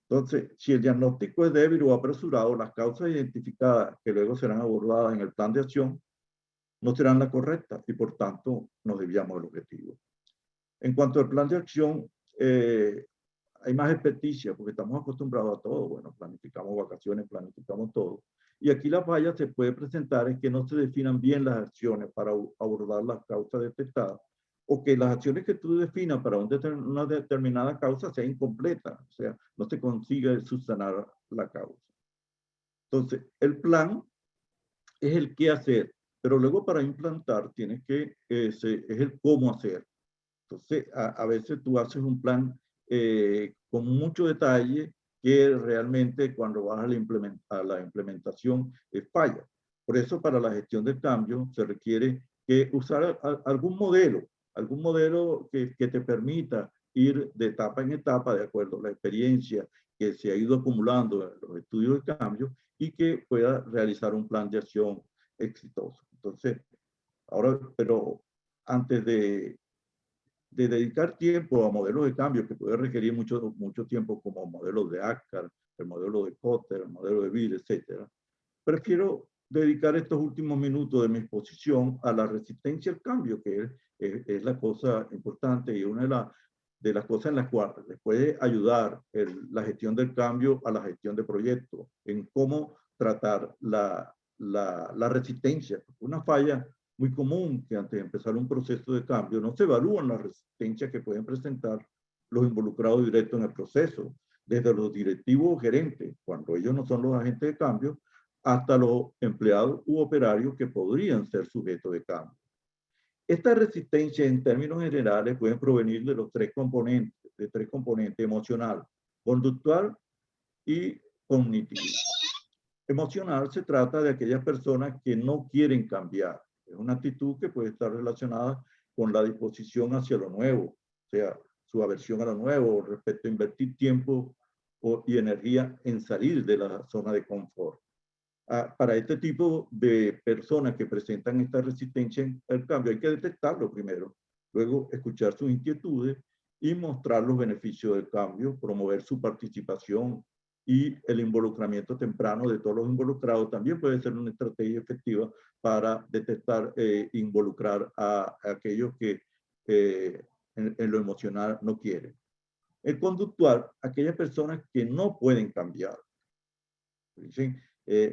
Entonces, si el diagnóstico es débil o apresurado, las causas identificadas que luego serán abordadas en el plan de acción no serán las correctas y por tanto nos desviamos del objetivo. En cuanto al plan de acción, hay más experticia porque estamos acostumbrados a todo. Bueno, planificamos vacaciones, planificamos todo. Y aquí la falla se puede presentar es que no se definan bien las acciones para abordar las causas detectadas o que las acciones que tú definas para una determinada causa sean incompletas, o sea, no se consigue subsanar la causa. Entonces, el plan es el qué hacer, pero luego para implantar tienes que, es el cómo hacer. Entonces, a veces tú haces un plan con mucho detalle que realmente cuando vas a la implementación falla. Por eso para la gestión del cambio se requiere que usar algún modelo que te permita ir de etapa en etapa de acuerdo a la experiencia que se ha ido acumulando en los estudios de cambio y que pueda realizar un plan de acción exitoso. Entonces, ahora, pero antes de dedicar tiempo a modelos de cambio que puede requerir mucho tiempo, como modelos de ACCAR, el modelo de Kotter, el modelo de Bill, etc. Prefiero dedicar estos últimos minutos de mi exposición a la resistencia al cambio, que es la cosa importante y una de las cosas en las cuales les puede ayudar la gestión del cambio a la gestión de proyectos, en cómo tratar la resistencia. Una falla muy común que antes de empezar un proceso de cambio no se evalúan las resistencias que pueden presentar los involucrados directos en el proceso, desde los directivos o gerentes, cuando ellos no son los agentes de cambio, hasta los empleados u operarios que podrían ser sujetos de cambio. Estas resistencias en términos generales pueden provenir de tres componentes emocional, conductual y cognitivo. Emocional se trata de aquellas personas que no quieren cambiar. Es una actitud que puede estar relacionada con la disposición hacia lo nuevo, o sea, su aversión a lo nuevo respecto a invertir tiempo y energía en salir de la zona de confort. Para este tipo de personas que presentan esta resistencia al cambio hay que detectarlo primero, luego escuchar sus inquietudes y mostrar los beneficios del cambio, promover su participación y el involucramiento temprano de todos los involucrados también puede ser una estrategia efectiva para detectar involucrar a aquellos que en lo emocional no quieren. El conductual, aquellas personas que no pueden cambiar. Dicen,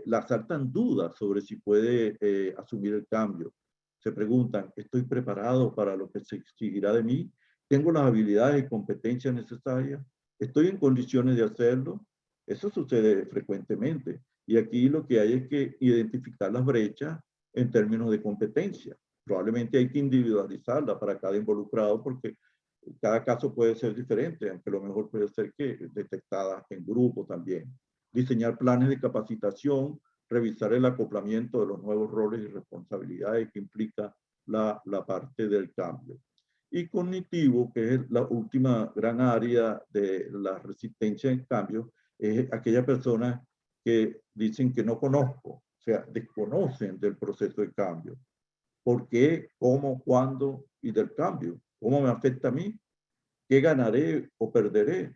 la saltan dudas sobre si puede asumir el cambio. Se preguntan, ¿estoy preparado para lo que se exigirá de mí? ¿Tengo las habilidades y competencias necesarias? ¿Estoy en condiciones de hacerlo? Eso sucede frecuentemente. Y aquí lo que hay es que identificar las brechas en términos de competencia. Probablemente hay que individualizarla para cada involucrado porque cada caso puede ser diferente, aunque lo mejor puede ser que detectada en grupo también. Diseñar planes de capacitación, revisar el acoplamiento de los nuevos roles y responsabilidades que implica la parte del cambio. Y cognitivo, que es la última gran área de la resistencia en cambio, es aquella persona que dicen que no conozco, o sea, desconocen del proceso de cambio. ¿Por qué? ¿Cómo? ¿Cuándo? Y del cambio. ¿Cómo me afecta a mí? ¿Qué ganaré o perderé?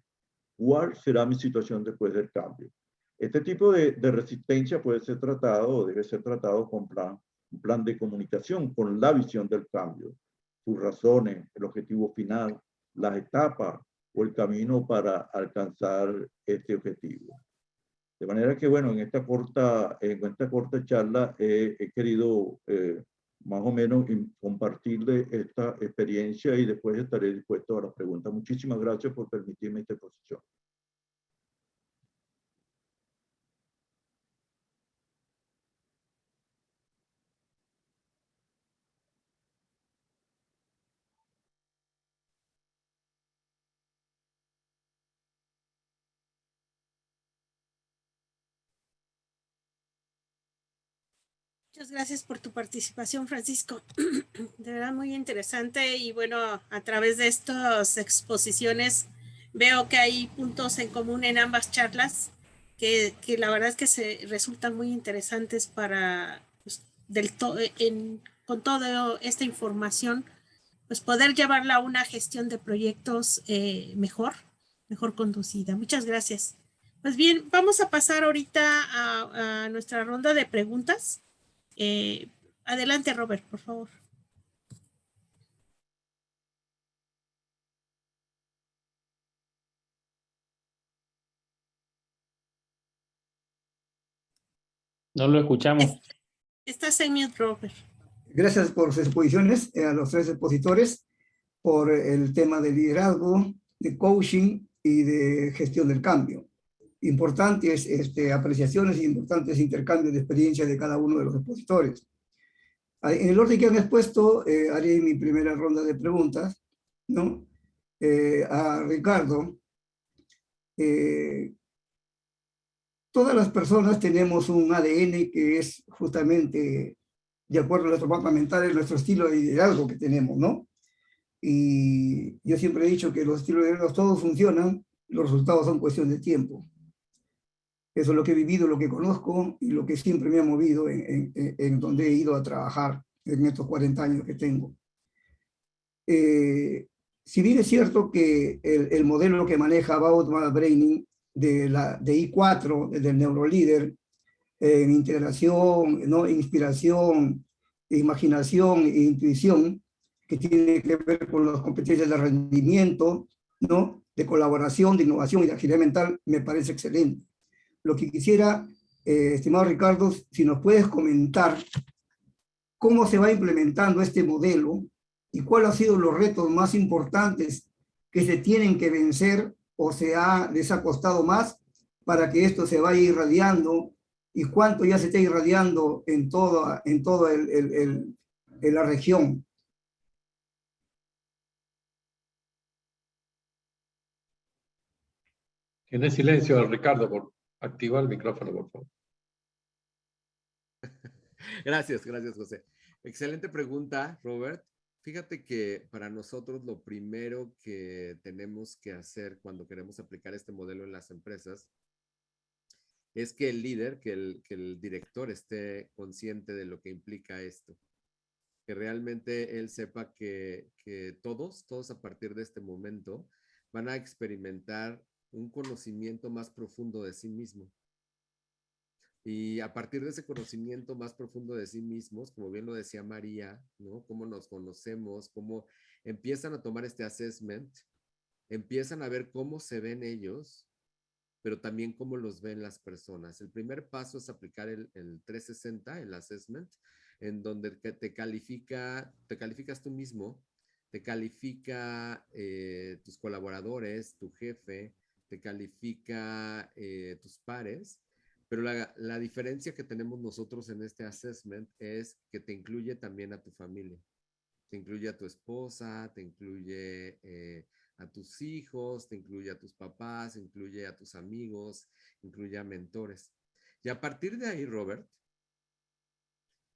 ¿Cuál será mi situación después del cambio? Este tipo de resistencia puede ser tratado o debe ser tratado con un plan de comunicación, con la visión del cambio, sus razones, el objetivo final, las etapas o el camino para alcanzar este objetivo. De manera que, bueno, en esta corta charla he querido más o menos compartirle esta experiencia y después estaré dispuesto a las preguntas. Muchísimas gracias por permitirme esta exposición. Muchas gracias por tu participación, Francisco. De verdad muy interesante y bueno, a través de estas exposiciones veo que hay puntos en común en ambas charlas que la verdad es que se resultan muy interesantes para pues, con toda esta información pues poder llevarla a una gestión de proyectos mejor conducida. Muchas gracias. Pues bien, vamos a pasar ahorita a nuestra ronda de preguntas. Adelante, Robert, por favor. No lo escuchamos. Estás en mute, Robert. Gracias por sus exposiciones a los tres expositores, por el tema de liderazgo, de coaching y de gestión del cambio. Importantes apreciaciones y importantes intercambios de experiencia de cada uno de los expositores. En el orden que han expuesto, haré mi primera ronda de preguntas, ¿no? A Ricardo. Todas las personas tenemos un ADN que es justamente de acuerdo a nuestro mapa mental, es nuestro estilo de liderazgo que tenemos, ¿no? Y yo siempre he dicho que los estilos de liderazgo todos funcionan, los resultados son cuestión de tiempo. Eso es lo que he vivido, lo que conozco y lo que siempre me ha movido en donde he ido a trabajar en estos 40 años que tengo. Si bien es cierto que el modelo que maneja About Braining de I4, del neurolíder, en integración, ¿no? Inspiración, imaginación e intuición, que tiene que ver con las competencias de rendimiento, ¿no? De colaboración, de innovación y de agilidad mental, me parece excelente. Lo que quisiera, estimado Ricardo, si nos puedes comentar cómo se va implementando este modelo y cuáles han sido los retos más importantes que se tienen que vencer o les ha costado más para que esto se vaya irradiando y cuánto ya se está irradiando en toda la región. Tiene silencio, Ricardo, por activa el micrófono, por favor. Gracias, José. Excelente pregunta, Robert. Fíjate que para nosotros lo primero que tenemos que hacer cuando queremos aplicar este modelo en las empresas es que el líder, que el director esté consciente de lo que implica esto. Que realmente él sepa que todos a partir de este momento van a experimentar un conocimiento más profundo de sí mismo. Y a partir de ese conocimiento más profundo de sí mismos, como bien lo decía María, ¿no? Cómo nos conocemos, cómo empiezan a tomar este assessment, empiezan a ver cómo se ven ellos, pero también cómo los ven las personas. El primer paso es aplicar el 360, el assessment, en donde te calificas tú mismo, te califica tus colaboradores, tu jefe, te califica tus pares, pero la diferencia que tenemos nosotros en este assessment es que te incluye también a tu familia. Te incluye a tu esposa, te incluye a tus hijos, te incluye a tus papás, incluye a tus amigos, incluye a mentores. Y a partir de ahí, Robert,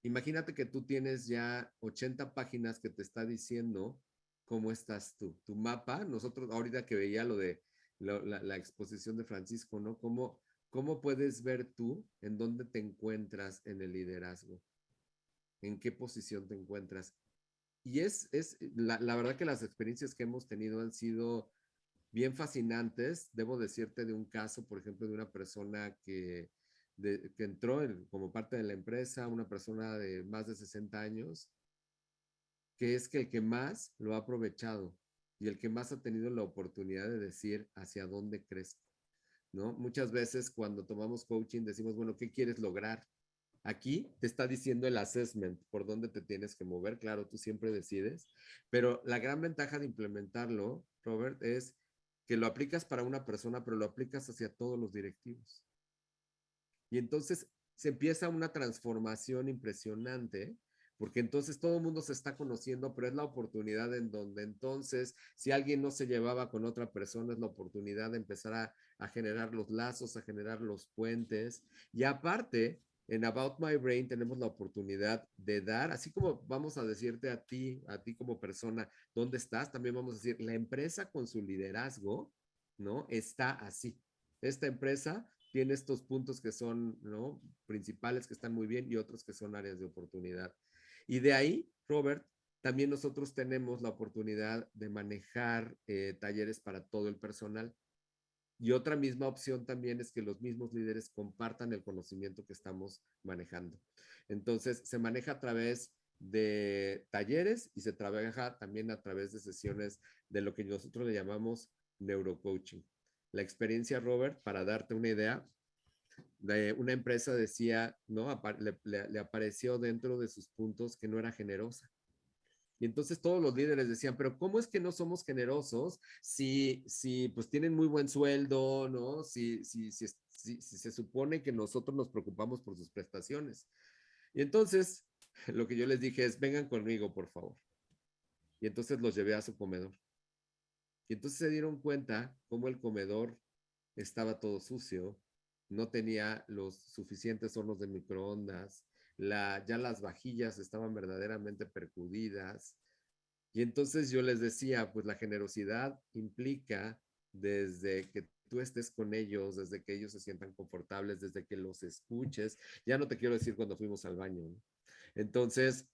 imagínate que tú tienes ya 80 páginas que te está diciendo cómo estás tú. Tu mapa, nosotros ahorita que veía lo de la exposición de Francisco, ¿no? ¿Cómo puedes ver tú en dónde te encuentras en el liderazgo? ¿En qué posición te encuentras? Y la verdad que las experiencias que hemos tenido han sido bien fascinantes. Debo decirte de un caso, por ejemplo, de una persona que entró como parte de la empresa, una persona de más de 60 años, que es que el que más lo ha aprovechado y el que más ha tenido la oportunidad de decir hacia dónde crezco, ¿no? Muchas veces cuando tomamos coaching decimos, bueno, ¿qué quieres lograr? Aquí te está diciendo el assessment, por dónde te tienes que mover. Claro, tú siempre decides, pero la gran ventaja de implementarlo, Robert, es que lo aplicas para una persona, pero lo aplicas hacia todos los directivos. Y entonces se empieza una transformación impresionante, porque entonces todo el mundo se está conociendo, pero es la oportunidad en donde entonces, si alguien no se llevaba con otra persona, es la oportunidad de empezar a generar los lazos, a generar los puentes. Y aparte, en About My Brain tenemos la oportunidad de dar, así como vamos a decirte a ti como persona, ¿dónde estás? También vamos a decir, la empresa con su liderazgo, ¿no? Está así. Esta empresa tiene estos puntos que son, ¿no?, principales, que están muy bien, y otros que son áreas de oportunidad. Y de ahí, Robert, también nosotros tenemos la oportunidad de manejar talleres para todo el personal. Y otra misma opción también es que los mismos líderes compartan el conocimiento que estamos manejando. Entonces, se maneja a través de talleres y se trabaja también a través de sesiones de lo que nosotros le llamamos neurocoaching. La experiencia, Robert, para darte una idea, de una empresa decía, ¿no? Le apareció dentro de sus puntos que no era generosa. Y entonces todos los líderes decían, pero ¿cómo es que no somos generosos si pues tienen muy buen sueldo, ¿no? Si se supone que nosotros nos preocupamos por sus prestaciones. Y entonces lo que yo les dije es, vengan conmigo, por favor. Y entonces los llevé a su comedor. Y entonces se dieron cuenta cómo el comedor estaba todo sucio, no tenía los suficientes hornos de microondas, ya las vajillas estaban verdaderamente percudidas. Y entonces yo les decía, pues la generosidad implica desde que tú estés con ellos, desde que ellos se sientan confortables, desde que los escuches. Ya no te quiero decir cuando fuimos al baño, ¿no? Entonces,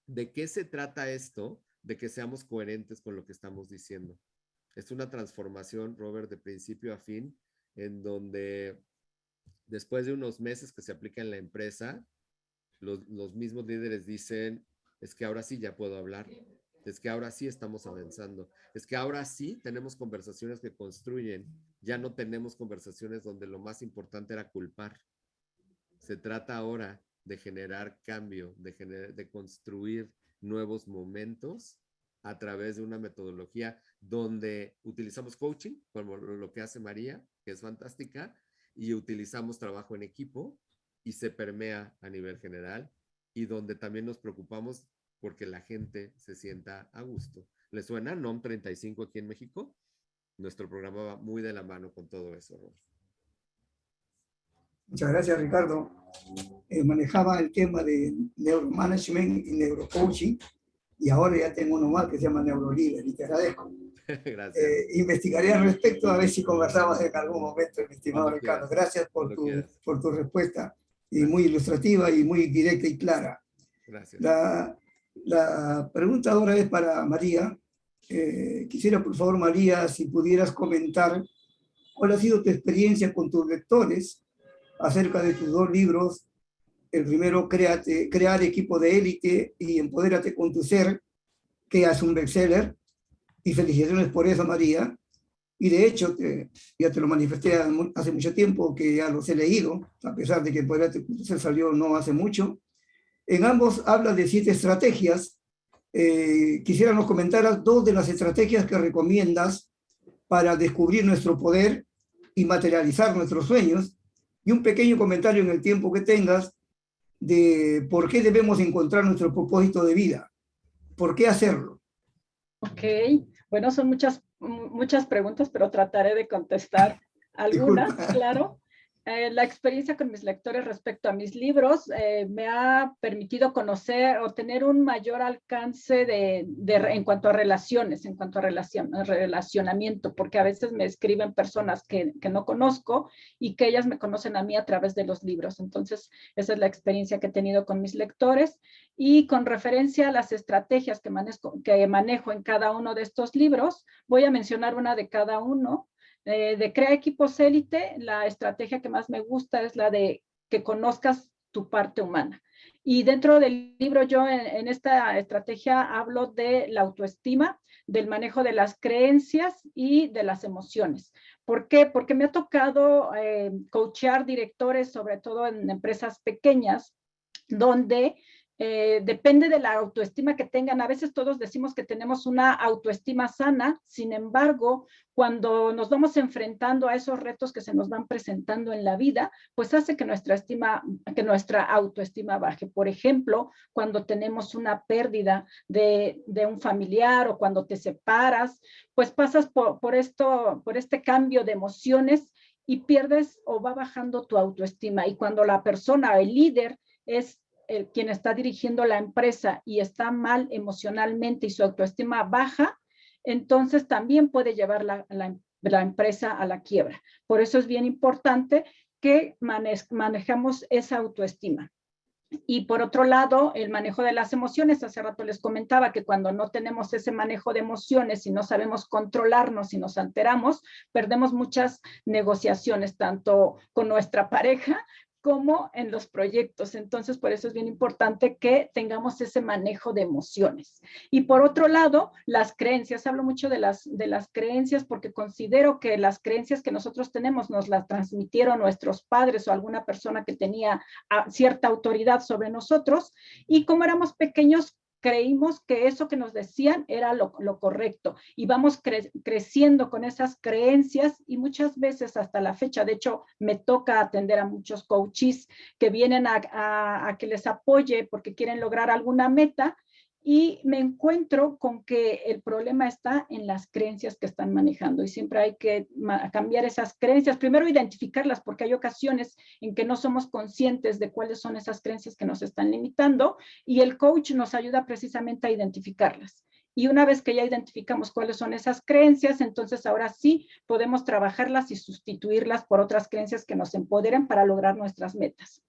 ¿de qué se trata esto? De que seamos coherentes con lo que estamos diciendo. Es una transformación, Robert, de principio a fin, en donde después de unos meses que se aplica en la empresa, los mismos líderes dicen, es que ahora sí ya puedo hablar, es que ahora sí estamos avanzando, es que ahora sí tenemos conversaciones que construyen, ya no tenemos conversaciones donde lo más importante era culpar. Se trata ahora de generar cambio, de construir nuevos momentos a través de una metodología donde utilizamos coaching, como lo que hace María, que es fantástica, y utilizamos trabajo en equipo y se permea a nivel general, y donde también nos preocupamos porque la gente se sienta a gusto. ¿Le suena NOM 35 aquí en México? Nuestro programa va muy de la mano con todo eso, Robert. Muchas gracias, Ricardo. Manejaba el tema de neuromanagement y neurocoaching, y ahora ya tengo uno más que se llama neurolíder, y te agradezco. Gracias. Investigaré al respecto, a ver si conversamos en algún momento, mi estimado Cuando Ricardo. quieras. Gracias por Cuando tu respuesta, y muy ilustrativa y muy directa y clara. Gracias. La pregunta ahora es para María. Quisiera, por favor, María, si pudieras comentar ¿Cuál ha sido tu experiencia con tus lectores acerca de tus dos libros? El primero, Crear equipo de élite y Empodérate con tu ser, que es un bestseller, y felicitaciones por eso, María. Y de hecho, ya te lo manifesté hace mucho tiempo, que ya los he leído, a pesar de que Empodérate con tu ser salió no hace mucho. En ambos habla de 7 estrategias. Quisiera nos comentaras 2 de las estrategias que recomiendas para descubrir nuestro poder y materializar nuestros sueños, y un pequeño comentario en el tiempo que tengas de por qué debemos encontrar nuestro propósito de vida, por qué hacerlo. Ok, bueno, son muchas preguntas, pero trataré de contestar algunas, Disculpa. claro. La experiencia con mis lectores respecto a mis libros me ha permitido conocer o tener un mayor alcance en cuanto a relaciones, en cuanto a relacionamiento, porque a veces me escriben personas que no conozco y que ellas me conocen a mí a través de los libros. Entonces, esa es la experiencia que he tenido con mis lectores. Y con referencia a las estrategias que manejo en cada uno de estos libros, voy a mencionar una de cada uno. De Crea Equipos Élite, la estrategia que más me gusta es la de que conozcas tu parte humana. Y dentro del libro yo en esta estrategia hablo de la autoestima, del manejo de las creencias y de las emociones. ¿Por qué? Porque me ha tocado coachear directores, sobre todo en empresas pequeñas, donde depende de la autoestima que tengan. A veces todos decimos que tenemos una autoestima sana, sin embargo, cuando nos vamos enfrentando a esos retos que se nos van presentando en la vida, pues hace que nuestra autoestima baje. Por ejemplo, cuando tenemos una pérdida de un familiar o cuando te separas, pues pasas por este cambio de emociones y pierdes o va bajando tu autoestima. Y cuando la persona, el líder, es quien está dirigiendo la empresa y está mal emocionalmente y su autoestima baja, entonces también puede llevar la empresa a la quiebra. Por eso es bien importante que manejamos esa autoestima. Y por otro lado, el manejo de las emociones. Hace rato les comentaba que cuando no tenemos ese manejo de emociones y no sabemos controlarnos y nos alteramos, perdemos muchas negociaciones, tanto con nuestra pareja como en los proyectos. Entonces, por eso es bien importante que tengamos ese manejo de emociones. Y por otro lado, las creencias. Hablo mucho de las creencias porque considero que las creencias que nosotros tenemos nos las transmitieron nuestros padres o alguna persona que tenía cierta autoridad sobre nosotros. Y como éramos pequeños, creímos que eso que nos decían era lo correcto y vamos creciendo con esas creencias y muchas veces hasta la fecha, de hecho me toca atender a muchos coaches que vienen a que les apoye porque quieren lograr alguna meta y me encuentro con que el problema está en las creencias que están manejando y siempre hay que cambiar esas creencias. Primero identificarlas porque hay ocasiones en que no somos conscientes de cuáles son esas creencias que nos están limitando y el coach nos ayuda precisamente a identificarlas. Y una vez que ya identificamos cuáles son esas creencias, entonces ahora sí podemos trabajarlas y sustituirlas por otras creencias que nos empoderen para lograr nuestras metas.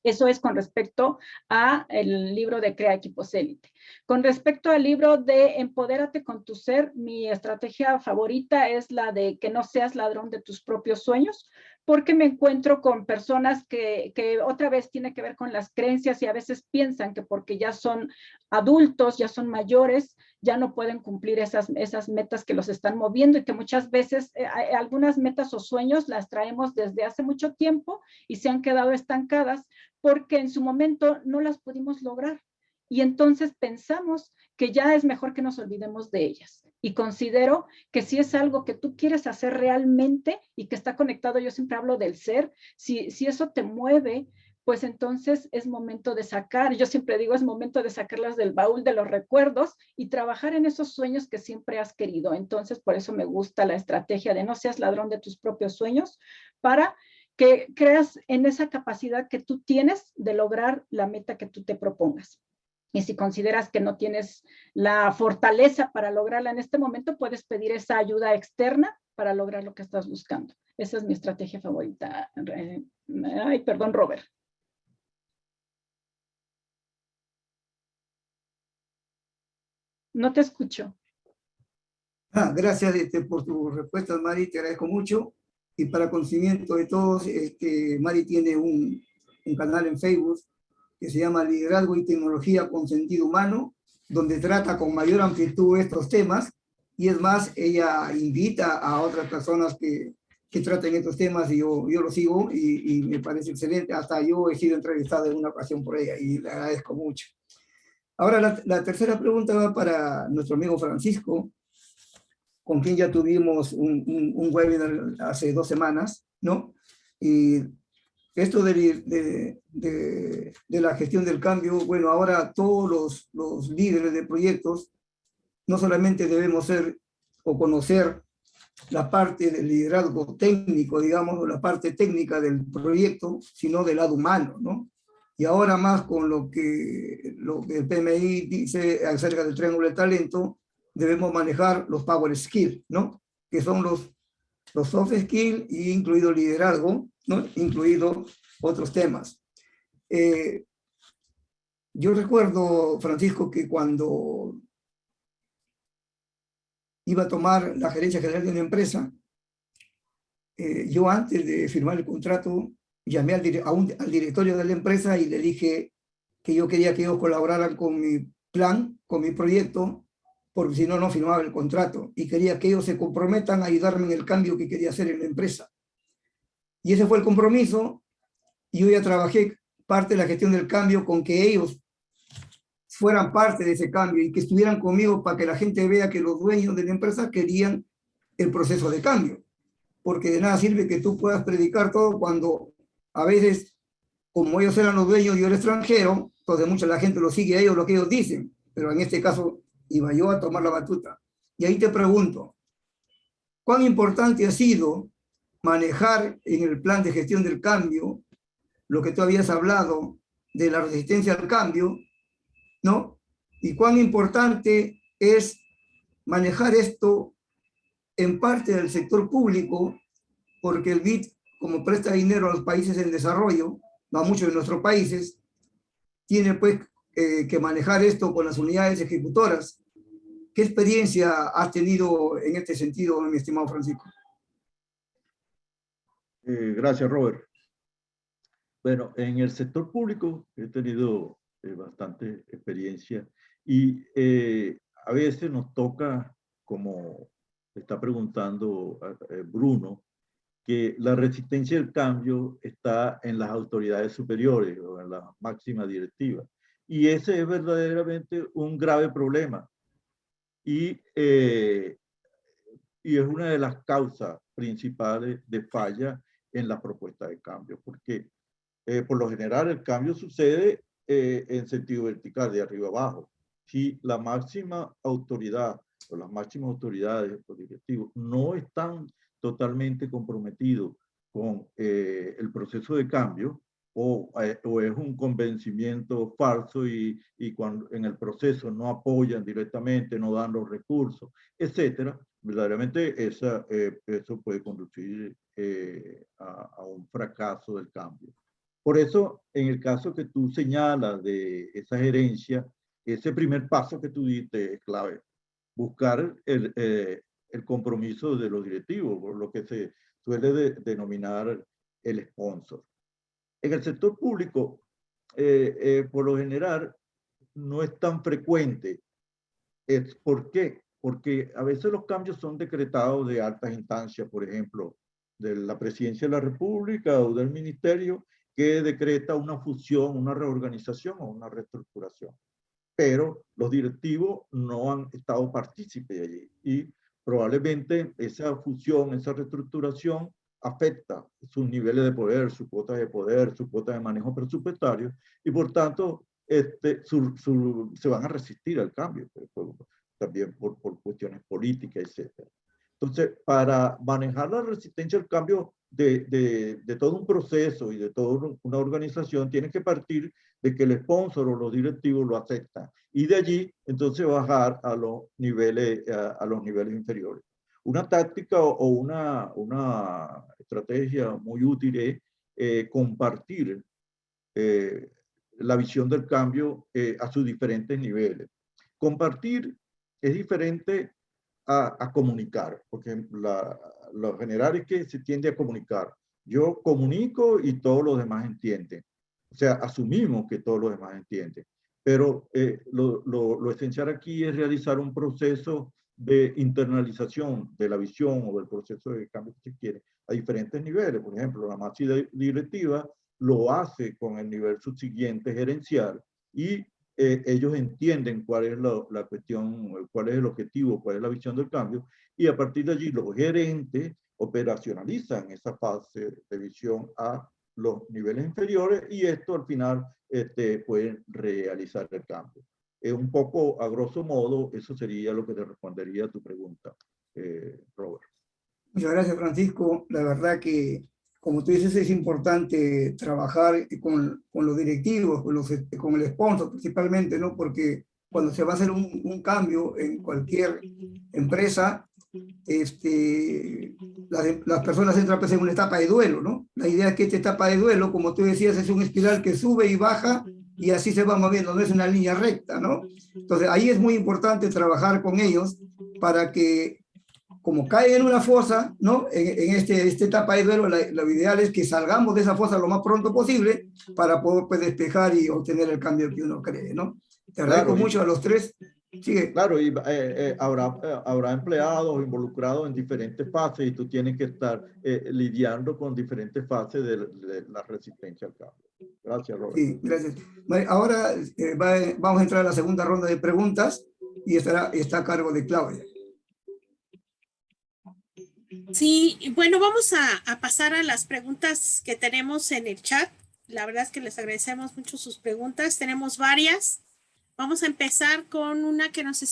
Eso es con respecto al libro de Crea Equipos Élite. Con respecto al libro de Empodérate con tu ser, mi estrategia favorita es la de que no seas ladrón de tus propios sueños, porque me encuentro con personas que otra vez tiene que ver con las creencias y a veces piensan que porque ya son adultos, ya son mayores, ya no pueden cumplir esas metas que los están moviendo y que muchas veces algunas metas o sueños las traemos desde hace mucho tiempo y se han quedado estancadas porque en su momento no las pudimos lograr. Y entonces pensamos que ya es mejor que nos olvidemos de ellas. Y considero que si es algo que tú quieres hacer realmente y que está conectado, yo siempre hablo del ser, si eso te mueve, pues entonces es momento de sacar, yo siempre digo, es momento de sacarlas del baúl de los recuerdos y trabajar en esos sueños que siempre has querido. Entonces, por eso me gusta la estrategia de no seas ladrón de tus propios sueños, para que creas en esa capacidad que tú tienes de lograr la meta que tú te propongas. Y si consideras que no tienes la fortaleza para lograrla en este momento, puedes pedir esa ayuda externa para lograr lo que estás buscando. Esa es mi estrategia favorita. Ay, perdón, Robert. No te escucho. Gracias por tus respuestas, Mari, te agradezco mucho. y para conocimiento de todos, Mari tiene un canal en Facebook que se llama Liderazgo y Tecnología con Sentido Humano, donde trata con mayor amplitud estos temas, y es más, ella invita a otras personas que traten estos temas, y yo lo sigo, y me parece excelente. Hasta yo he sido entrevistado en una ocasión por ella, y le agradezco mucho. Ahora, la tercera pregunta va para nuestro amigo Francisco, con quien ya tuvimos un webinar hace 2 semanas, ¿no? Y esto de la gestión del cambio, bueno, ahora todos los líderes de proyectos no solamente debemos ser o conocer la parte del liderazgo técnico, digamos, o la parte técnica del proyecto, sino del lado humano, ¿no? Y ahora más con lo que el PMI dice acerca del triángulo del talento, debemos manejar los power skills, ¿no? Que son los soft skills, y incluido liderazgo, ¿no? Incluido otros temas. Yo recuerdo, Francisco, que cuando iba a tomar la gerencia general de una empresa, yo antes de firmar el contrato llamé al directorio de la empresa y le dije que yo quería que ellos colaboraran con mi plan, con mi proyecto, porque si no, no firmaba el contrato, y quería que ellos se comprometan a ayudarme en el cambio que quería hacer en la empresa. Y ese fue el compromiso, y yo ya trabajé parte de la gestión del cambio con que ellos fueran parte de ese cambio y que estuvieran conmigo para que la gente vea que los dueños de la empresa querían el proceso de cambio. Porque de nada sirve que tú puedas predicar todo cuando a veces, como ellos eran los dueños y yo era extranjero, entonces mucha la gente lo sigue a ellos, lo que ellos dicen. Pero en este caso iba yo a tomar la batuta. Y ahí te pregunto, ¿cuán importante ha sido manejar en el plan de gestión del cambio lo que tú habías hablado de la resistencia al cambio, ¿no? Y cuán importante es manejar esto en parte del sector público, porque el BID, como presta dinero a los países en desarrollo, a muchos de nuestros países, tiene pues que manejar esto con las unidades ejecutoras. ¿Qué experiencia has tenido en este sentido, mi estimado Francisco? Gracias, Robert. Bueno, en el sector público he tenido bastante experiencia, y a veces nos toca, como está preguntando Bruno, que la resistencia al cambio está en las autoridades superiores o en la máxima directiva. Y ese es verdaderamente un grave problema. Y es una de las causas principales de falla en la propuesta de cambio, porque por lo general el cambio sucede en sentido vertical, de arriba abajo. Si la máxima autoridad o las máximas autoridades o directivos no están totalmente comprometidos con el proceso de cambio, o es un convencimiento falso, y cuando en el proceso no apoyan directamente, no dan los recursos, etcétera, verdaderamente eso puede conducir a un fracaso del cambio. Por eso, en el caso que tú señalas de esa gerencia, ese primer paso que tú diste es clave. Buscar el compromiso de los directivos, por lo que se suele denominar el sponsor. En el sector público, por lo general, no es tan frecuente. ¿Por qué? Porque a veces los cambios son decretados de altas instancias, por ejemplo, de la Presidencia de la República o del Ministerio, que decreta una fusión, una reorganización o una reestructuración. Pero los directivos no han estado partícipes allí, y probablemente esa fusión, esa reestructuración afecta sus niveles de poder, su cuota de manejo presupuestario, y por tanto se van a resistir al cambio, también por cuestiones políticas, etc. Entonces, para manejar la resistencia al cambio de todo un proceso y de toda una organización, tiene que partir de que el sponsor o los directivos lo aceptan, y de allí entonces bajar a los niveles inferiores. Una táctica o una estrategia muy útil es compartir la visión del cambio a sus diferentes niveles. Compartir es diferente a comunicar, porque lo general es que se tiende a comunicar. Yo comunico y todos los demás entienden. O sea, asumimos que todos los demás entienden. Pero lo esencial aquí es realizar un proceso de internalización de la visión o del proceso de cambio que se quiere a diferentes niveles. Por ejemplo, la masa directiva lo hace con el nivel subsiguiente gerencial y ellos entienden cuál es la cuestión, cuál es el objetivo, cuál es la visión del cambio, y a partir de allí los gerentes operacionalizan esa fase de visión a los niveles inferiores y esto al final pueden realizar el cambio. Un poco a grosso modo, eso sería lo que te respondería a tu pregunta, Robert. Muchas gracias, Francisco. La verdad que, como tú dices, es importante trabajar con los directivos, con el sponsor principalmente, ¿no? Porque cuando se va a hacer un cambio en cualquier empresa, las personas entran pues, en una etapa de duelo, ¿no? La idea es que esta etapa de duelo, como tú decías, es un espiral que sube y baja y así se va moviendo, no es una línea recta, ¿no? Entonces ahí es muy importante trabajar con ellos para que, como caen en una fosa, ¿no? En esta etapa de duelo, lo ideal es que salgamos de esa fosa lo más pronto posible para poder pues, despejar y obtener el cambio que uno cree, ¿no? Te agradezco mucho a los tres. Sigue. Claro, y habrá empleados involucrados en diferentes fases y tú tienes que estar lidiando con diferentes fases de la resistencia al cambio. Gracias, Robert. Sí, gracias. Ahora vamos a entrar a la segunda ronda de preguntas y está a cargo de Claudia. Sí, bueno, vamos a pasar a las preguntas que tenemos en el chat. La verdad es que les agradecemos mucho sus preguntas. Tenemos varias. Vamos a empezar con una que nos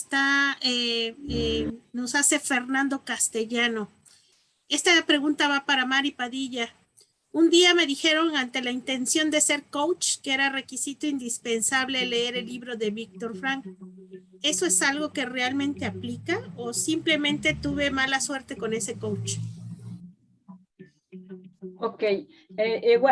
hace Fernando Castellano. Esta pregunta va para Mari Padilla. Un día me dijeron ante la intención de ser coach que era requisito indispensable leer el libro de Víctor Frank. ¿Eso es algo que realmente aplica o simplemente tuve mala suerte con ese coach? Ok,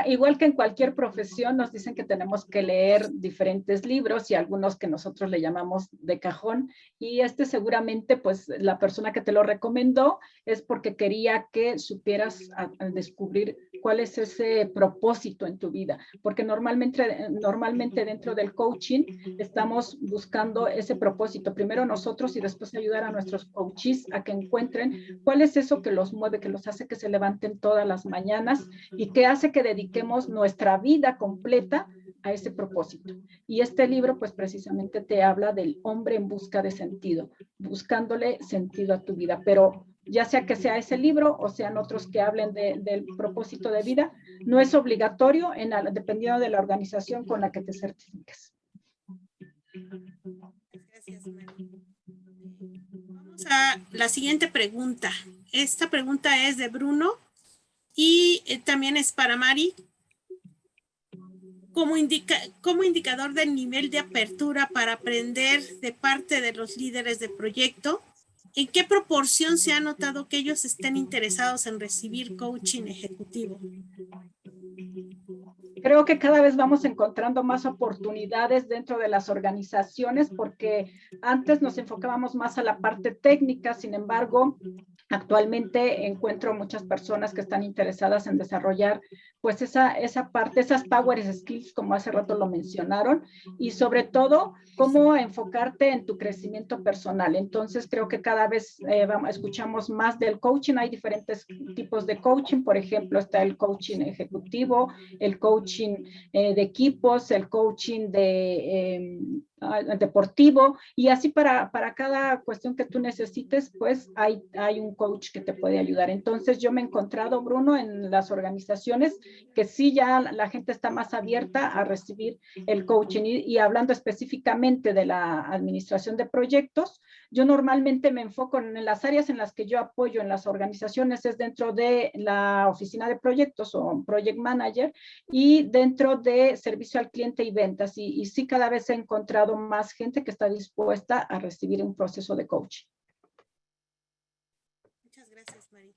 igual que en cualquier profesión nos dicen que tenemos que leer diferentes libros y algunos que nosotros le llamamos de cajón, y seguramente pues la persona que te lo recomendó es porque quería que supieras a descubrir cuál es ese propósito en tu vida, porque normalmente dentro del coaching estamos buscando ese propósito, primero nosotros y después ayudar a nuestros coaches a que encuentren cuál es eso que los mueve, que los hace que se levanten todas las mañanas y que hace que dediquemos nuestra vida completa a ese propósito. Y este libro, pues precisamente te habla del hombre en busca de sentido, buscándole sentido a tu vida, pero ya sea que sea ese libro o sean otros que hablen del propósito de vida, no es obligatorio dependiendo de la organización con la que te certifiques. Gracias, Mari. Vamos a la siguiente pregunta. Esta pregunta es de Bruno y también es para Mari. Como indicador del nivel de apertura para aprender de parte de los líderes de proyecto, ¿en qué proporción se ha notado que ellos estén interesados en recibir coaching ejecutivo? Creo que cada vez vamos encontrando más oportunidades dentro de las organizaciones porque antes nos enfocábamos más a la parte técnica, sin embargo, actualmente encuentro muchas personas que están interesadas en desarrollar pues esa parte, esas power skills, como hace rato lo mencionaron, y sobre todo, cómo enfocarte en tu crecimiento personal. Entonces, creo que cada vez escuchamos más del coaching. Hay diferentes tipos de coaching. Por ejemplo, está el coaching ejecutivo, el coaching de equipos, el coaching deportivo, y así para cada cuestión que tú necesites, pues hay un coach que te puede ayudar. Entonces yo me he encontrado, Bruno, en las organizaciones que sí ya la gente está más abierta a recibir el coaching y hablando específicamente de la administración de proyectos, yo normalmente me enfoco en las áreas en las que yo apoyo en las organizaciones, es dentro de la oficina de proyectos o project manager y dentro de servicio al cliente y ventas, y sí cada vez he encontrado más gente que está dispuesta a recibir un proceso de coaching. Muchas gracias, Mari.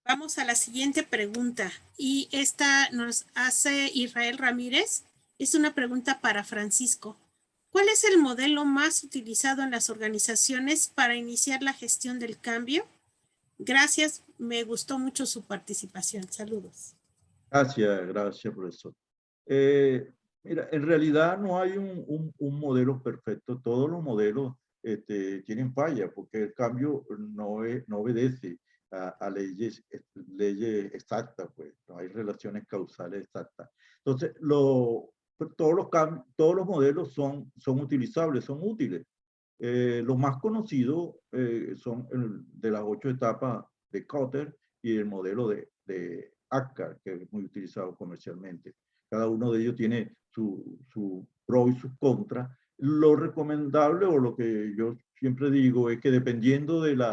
Vamos a la siguiente pregunta y esta nos hace Israel Ramírez. Es una pregunta para Francisco. ¿cuál es el modelo más utilizado en las organizaciones para iniciar la gestión del cambio? Gracias, me gustó mucho su participación. Saludos. Gracias, profesor. Mira, en realidad no hay un modelo perfecto. Todos los modelos tienen fallas porque el cambio no obedece a leyes exactas, pues no hay relaciones causales exactas. Entonces, todos los modelos son utilizables, son útiles. Los más conocidos son de las 8 etapas de Kotter y el modelo de ACCAR, que es muy utilizado comercialmente. Cada uno de ellos tiene su pro y sus contras. Lo recomendable o lo que yo siempre digo es que dependiendo del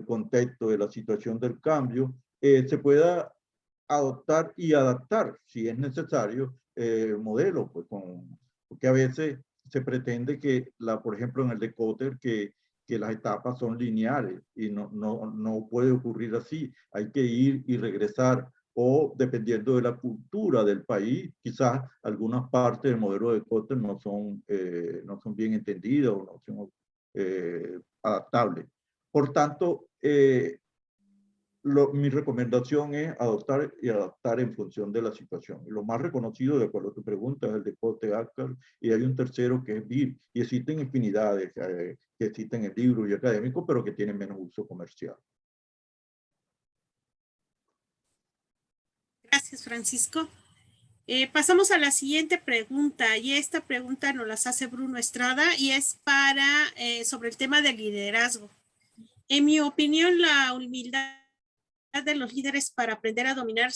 contexto, de la situación del cambio, se pueda adoptar y adaptar, si es necesario, modelo, pues porque a veces se pretende que, por ejemplo, en el de Kotter, que las etapas son lineales y no puede ocurrir así. Hay que ir y regresar o dependiendo de la cultura del país, quizás algunas partes del modelo de Kotter no son bien entendidas o no son adaptables. Por tanto, mi recomendación es adoptar y adaptar en función de la situación. Y lo más reconocido, de acuerdo a tu pregunta, es el de Kotter, ACCAR, y hay un tercero que es BIR. Y existen infinidades que existen en libros y académicos, pero que tienen menos uso comercial. Gracias, Francisco. Pasamos a la siguiente pregunta, y esta pregunta nos las hace Bruno Estrada y es sobre el tema del liderazgo. En mi opinión, la humildad de los líderes para aprender a dominar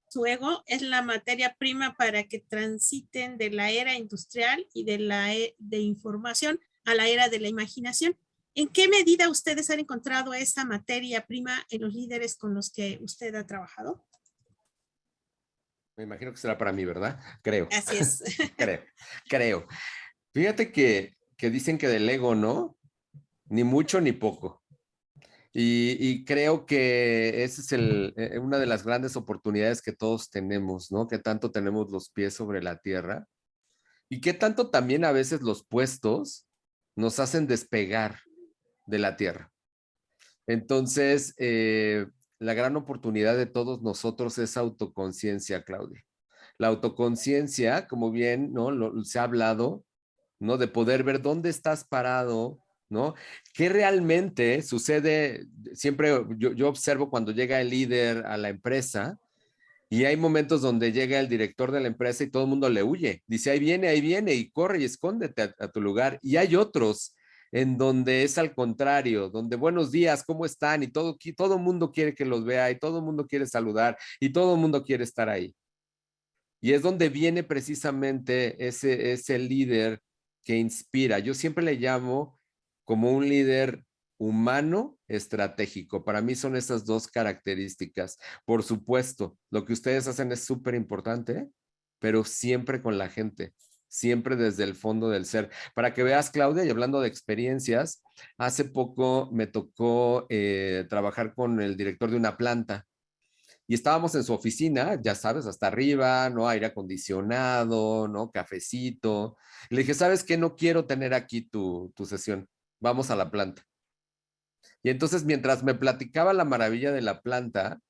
su ego es la materia prima para que transiten de la era industrial y de información a la era de la imaginación. ¿En qué medida ustedes han encontrado esa materia prima en los líderes con los que usted ha trabajado? Me imagino que será para mí, ¿verdad? Creo. Así es. Creo. Fíjate que dicen que del ego, ¿no? Ni mucho ni poco. Y creo que esa es una de las grandes oportunidades que todos tenemos, ¿no? Que tanto tenemos los pies sobre la tierra y que tanto también a veces los puestos nos hacen despegar de la tierra. Entonces, la gran oportunidad de todos nosotros es autoconciencia, Claudia. La autoconciencia, como bien, ¿no? Se ha hablado, ¿no? De poder ver dónde estás parado, ¿no? ¿Qué realmente sucede? Siempre yo observo cuando llega el líder a la empresa y hay momentos donde llega el director de la empresa y todo el mundo le huye. Dice, ahí viene, y corre y escóndete a tu lugar. Y hay otros en donde es al contrario, donde buenos días, ¿cómo están? Y todo el mundo quiere que los vea y todo el mundo quiere saludar y todo el mundo quiere estar ahí. Y es donde viene precisamente ese líder que inspira. Yo siempre le llamo como un líder humano estratégico. Para mí son esas dos características. Por supuesto, lo que ustedes hacen es súper importante, pero siempre con la gente, siempre desde el fondo del ser. Para que veas, Claudia, y hablando de experiencias, hace poco me tocó trabajar con el director de una planta. Y estábamos en su oficina, ya sabes, hasta arriba, ¿no? Aire acondicionado, ¿no? Cafecito. Le dije, ¿sabes qué? No quiero tener aquí tu sesión. Vamos a la planta. Y entonces, mientras me platicaba la maravilla de la planta,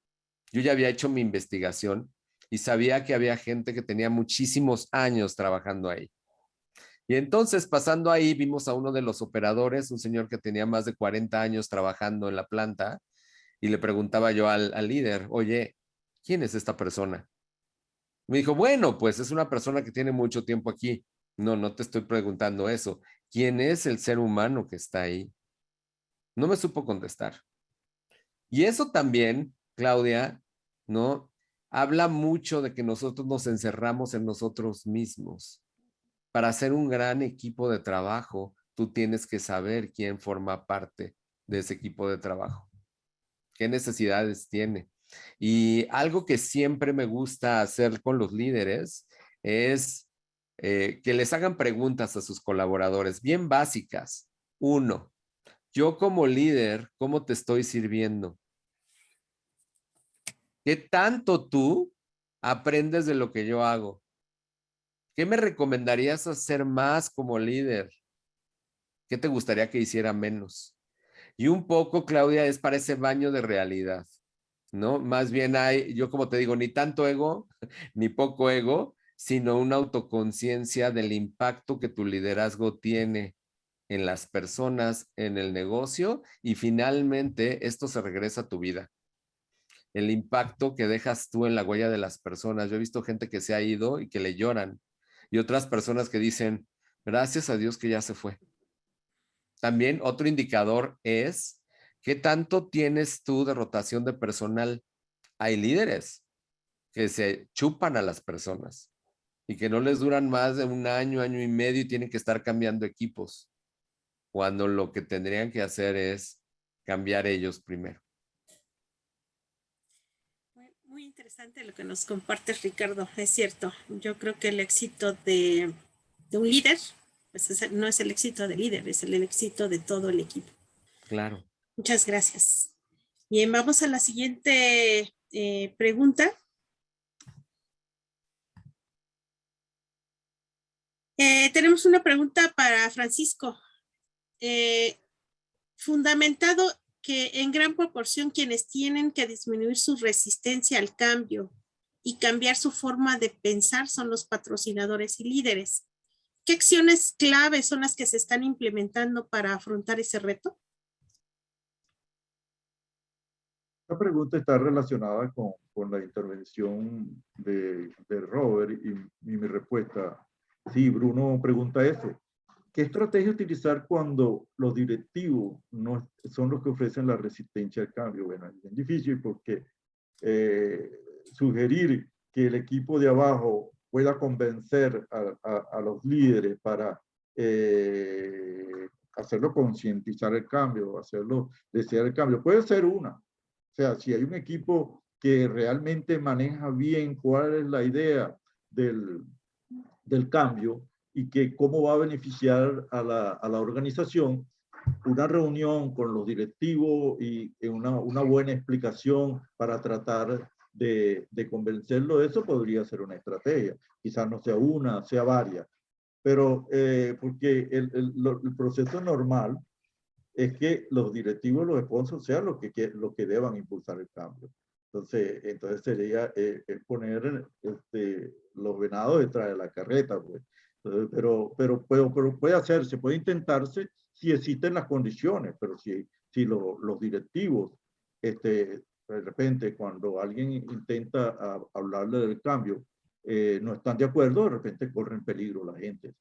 yo ya había hecho mi investigación y sabía que había gente que tenía muchísimos años trabajando ahí. Y entonces, pasando ahí, vimos a uno de los operadores, un señor que tenía más de 40 años trabajando en la planta, y le preguntaba yo al líder, oye, ¿quién es esta persona? Me dijo, bueno, pues es una persona que tiene mucho tiempo aquí. No, no te estoy preguntando eso. ¿Quién es el ser humano que está ahí? No me supo contestar. Y eso también, Claudia, ¿no? Habla mucho de que nosotros nos encerramos en nosotros mismos. Para hacer un gran equipo de trabajo, tú tienes que saber quién forma parte de ese equipo de trabajo. ¿Qué necesidades tiene? Y algo que siempre me gusta hacer con los líderes es que les hagan preguntas a sus colaboradores bien básicas. 1, yo como líder, ¿cómo te estoy sirviendo? ¿Qué tanto tú aprendes de lo que yo hago? ¿Qué me recomendarías hacer más como líder? ¿Qué te gustaría que hiciera menos? Y un poco, Claudia, es para ese baño de realidad, ¿no? Más bien hay, yo como te digo, ni tanto ego, ni poco ego, sino una autoconciencia del impacto que tu liderazgo tiene en las personas, en el negocio, y finalmente esto se regresa a tu vida. El impacto que dejas tú en la huella de las personas. Yo he visto gente que se ha ido y que le lloran, y otras personas que dicen, gracias a Dios que ya se fue. También otro indicador es qué tanto tienes tú de rotación de personal. Hay líderes que se chupan a las personas y que no les duran más de un año, año y medio y tienen que estar cambiando equipos, cuando lo que tendrían que hacer es cambiar ellos primero. Muy interesante lo que nos compartes, Ricardo. Es cierto, yo creo que el éxito de un líder, pues no es el éxito del líder, es el éxito de todo el equipo. Claro. Muchas gracias. Bien, vamos a la siguiente pregunta. Tenemos una pregunta para Francisco. Fundamentado que en gran proporción quienes tienen que disminuir su resistencia al cambio y cambiar su forma de pensar son los patrocinadores y líderes. ¿Qué acciones claves son las que se están implementando para afrontar ese reto? Esta pregunta está relacionada con la intervención de Robert y mi respuesta. Sí, Bruno pregunta eso. ¿Qué estrategia utilizar cuando los directivos no son los que ofrecen la resistencia al cambio? Bueno, es bien difícil porque sugerir que el equipo de abajo pueda convencer a los líderes para hacerlo concientizar el cambio, hacerlo desear el cambio, puede ser una. O sea, si hay un equipo que realmente maneja bien cuál es la idea del cambio y que cómo va a beneficiar a la organización, una reunión con los directivos y una buena explicación para tratar de convencerlo de eso podría ser una estrategia. Quizás no sea una, sea varias. Pero porque el proceso normal es que los directivos, los sponsors sean los que deban impulsar el cambio. Entonces sería poner los venados detrás de la carreta, pues. Pero puede hacerse, puede intentarse si existen las condiciones, pero si los directivos, de repente, cuando alguien intenta hablarle del cambio, no están de acuerdo, de repente corren peligro la gente.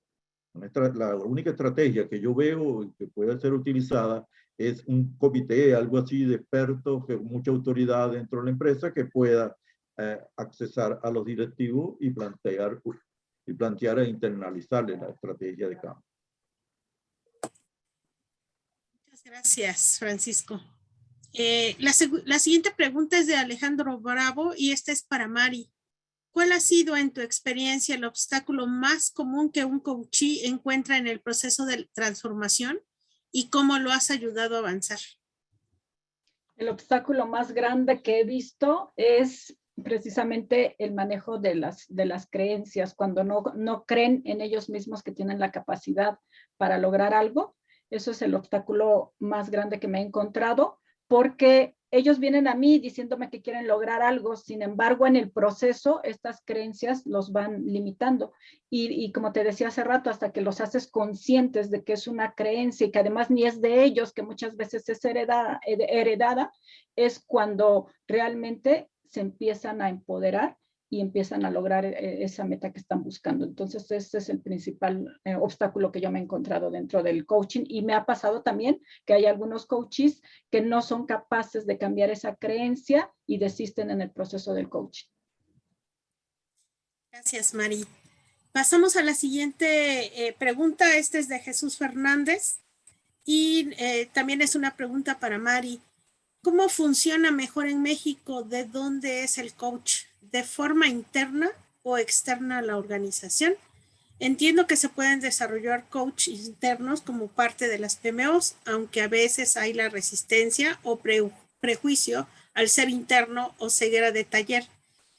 La única estrategia que yo veo que puede ser utilizada es un comité, algo así de expertos, con mucha autoridad dentro de la empresa que pueda accesar a los directivos y plantear e internalizarles la estrategia de cambio. Muchas gracias, Francisco. La siguiente pregunta es de Alejandro Bravo y esta es para Mari. ¿Cuál ha sido en tu experiencia el obstáculo más común que un coachee encuentra en el proceso de transformación y cómo lo has ayudado a avanzar? El obstáculo más grande que he visto es precisamente el manejo de las creencias, cuando no creen en ellos mismos que tienen la capacidad para lograr algo. Eso es el obstáculo más grande que me he encontrado, porque ellos vienen a mí diciéndome que quieren lograr algo, sin embargo, en el proceso, estas creencias los van limitando. Y como te decía hace rato, hasta que los haces conscientes de que es una creencia y que además ni es de ellos, que muchas veces es heredada, es cuando realmente se empiezan a empoderar y empiezan a lograr esa meta que están buscando. Entonces, ese es el principal obstáculo que yo me he encontrado dentro del coaching. Y me ha pasado también que hay algunos coaches que no son capaces de cambiar esa creencia y desisten en el proceso del coaching. Gracias, Mari. Pasamos a la siguiente pregunta. Esta es de Jesús Fernández y también es una pregunta para Mari. ¿Cómo funciona mejor en México? ¿De dónde es el coach? ¿De forma interna o externa a la organización? Entiendo que se pueden desarrollar coaches internos como parte de las PMOs, aunque a veces hay la resistencia o prejuicio al ser interno o ceguera de taller.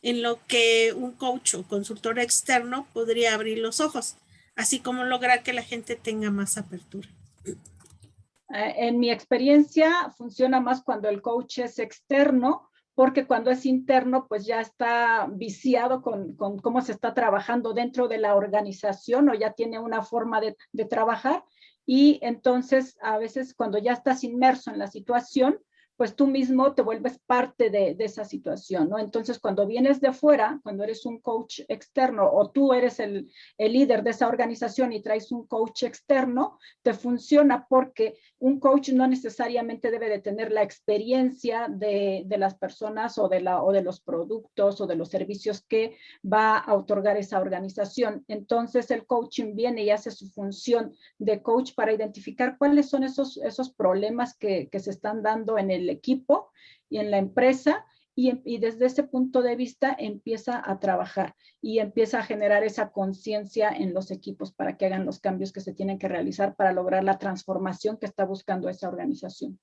en lo que un coach o consultor externo podría abrir los ojos, así como lograr que la gente tenga más apertura. En mi experiencia funciona más cuando el coach es externo, porque cuando es interno, pues ya está viciado con cómo se está trabajando dentro de la organización o ya tiene una forma de trabajar. Y entonces, a veces cuando ya estás inmerso en la situación, pues tú mismo te vuelves parte de esa situación, ¿no? Entonces, cuando vienes de fuera, cuando eres un coach externo o tú eres el líder de esa organización y traes un coach externo, te funciona porque un coach no necesariamente debe de tener la experiencia de las personas o de los productos o de los servicios que va a otorgar esa organización. Entonces, el coaching viene y hace su función de coach para identificar cuáles son esos problemas que se están dando en el equipo y en la empresa, y desde ese punto de vista empieza a trabajar y empieza a generar esa conciencia en los equipos para que hagan los cambios que se tienen que realizar para lograr la transformación que está buscando esa organización.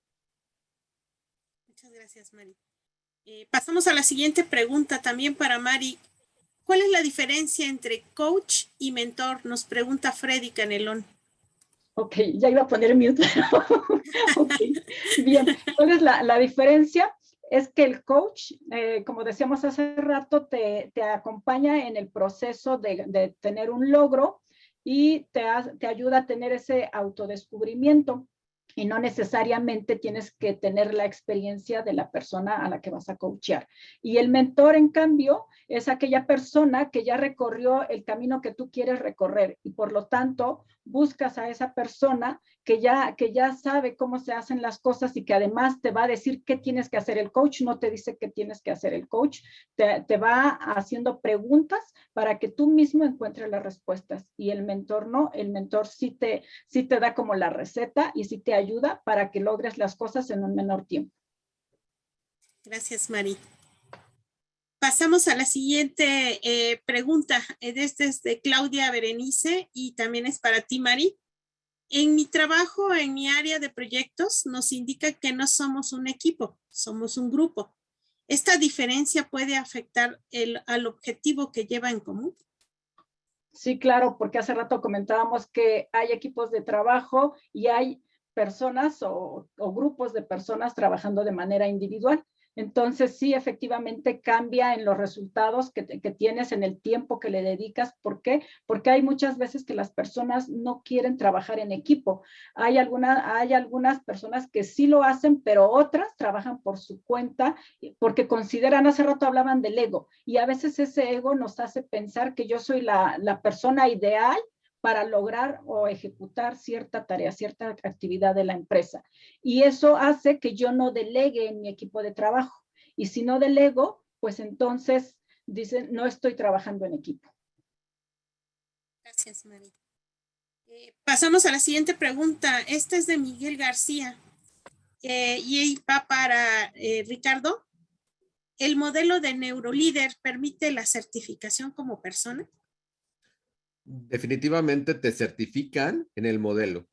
Muchas gracias, Mari. Pasamos a la siguiente pregunta también para Mari. ¿Cuál es la diferencia entre coach y mentor? Nos pregunta Freddy Canelón. Ok, ya iba a poner mute. Okay. Bien, ¿cuál es la diferencia? Es que el coach, como decíamos hace rato, te acompaña en el proceso de tener un logro y te ayuda a tener ese autodescubrimiento. Y no necesariamente tienes que tener la experiencia de la persona a la que vas a coachear. Y el mentor, en cambio, es aquella persona que ya recorrió el camino que tú quieres recorrer y por lo tanto buscas a esa persona que ya sabe cómo se hacen las cosas y que además te va a decir qué tienes que hacer. El coach no te dice qué tienes que hacer. El coach te va haciendo preguntas para que tú mismo encuentres las respuestas y el mentor no. El mentor sí te da como la receta y sí te ayuda para que logres las cosas en un menor tiempo. Gracias, Mari. Pasamos a la siguiente pregunta. Esta es de Claudia Berenice y también es para ti, Mari. En mi trabajo, en mi área de proyectos, nos indica que no somos un equipo, somos un grupo. ¿Esta diferencia puede afectar al objetivo que lleva en común? Sí, claro, porque hace rato comentábamos que hay equipos de trabajo y hay personas o grupos de personas trabajando de manera individual. Entonces, sí, efectivamente cambia en los resultados que tienes, en el tiempo que le dedicas. ¿Por qué? Porque hay muchas veces que las personas no quieren trabajar en equipo. Hay algunas personas que sí lo hacen, pero otras trabajan por su cuenta porque consideran, hace rato hablaban del ego, y a veces ese ego nos hace pensar que yo soy la persona ideal para lograr o ejecutar cierta tarea, cierta actividad de la empresa. Y eso hace que yo no delegue en mi equipo de trabajo. Y si no delego, pues entonces dicen, no estoy trabajando en equipo. Gracias, Mari. Pasamos a la siguiente pregunta. Esta es de Miguel García y va para Ricardo. ¿El modelo de Neurolíder permite la certificación como persona? Definitivamente te certifican en el modelo.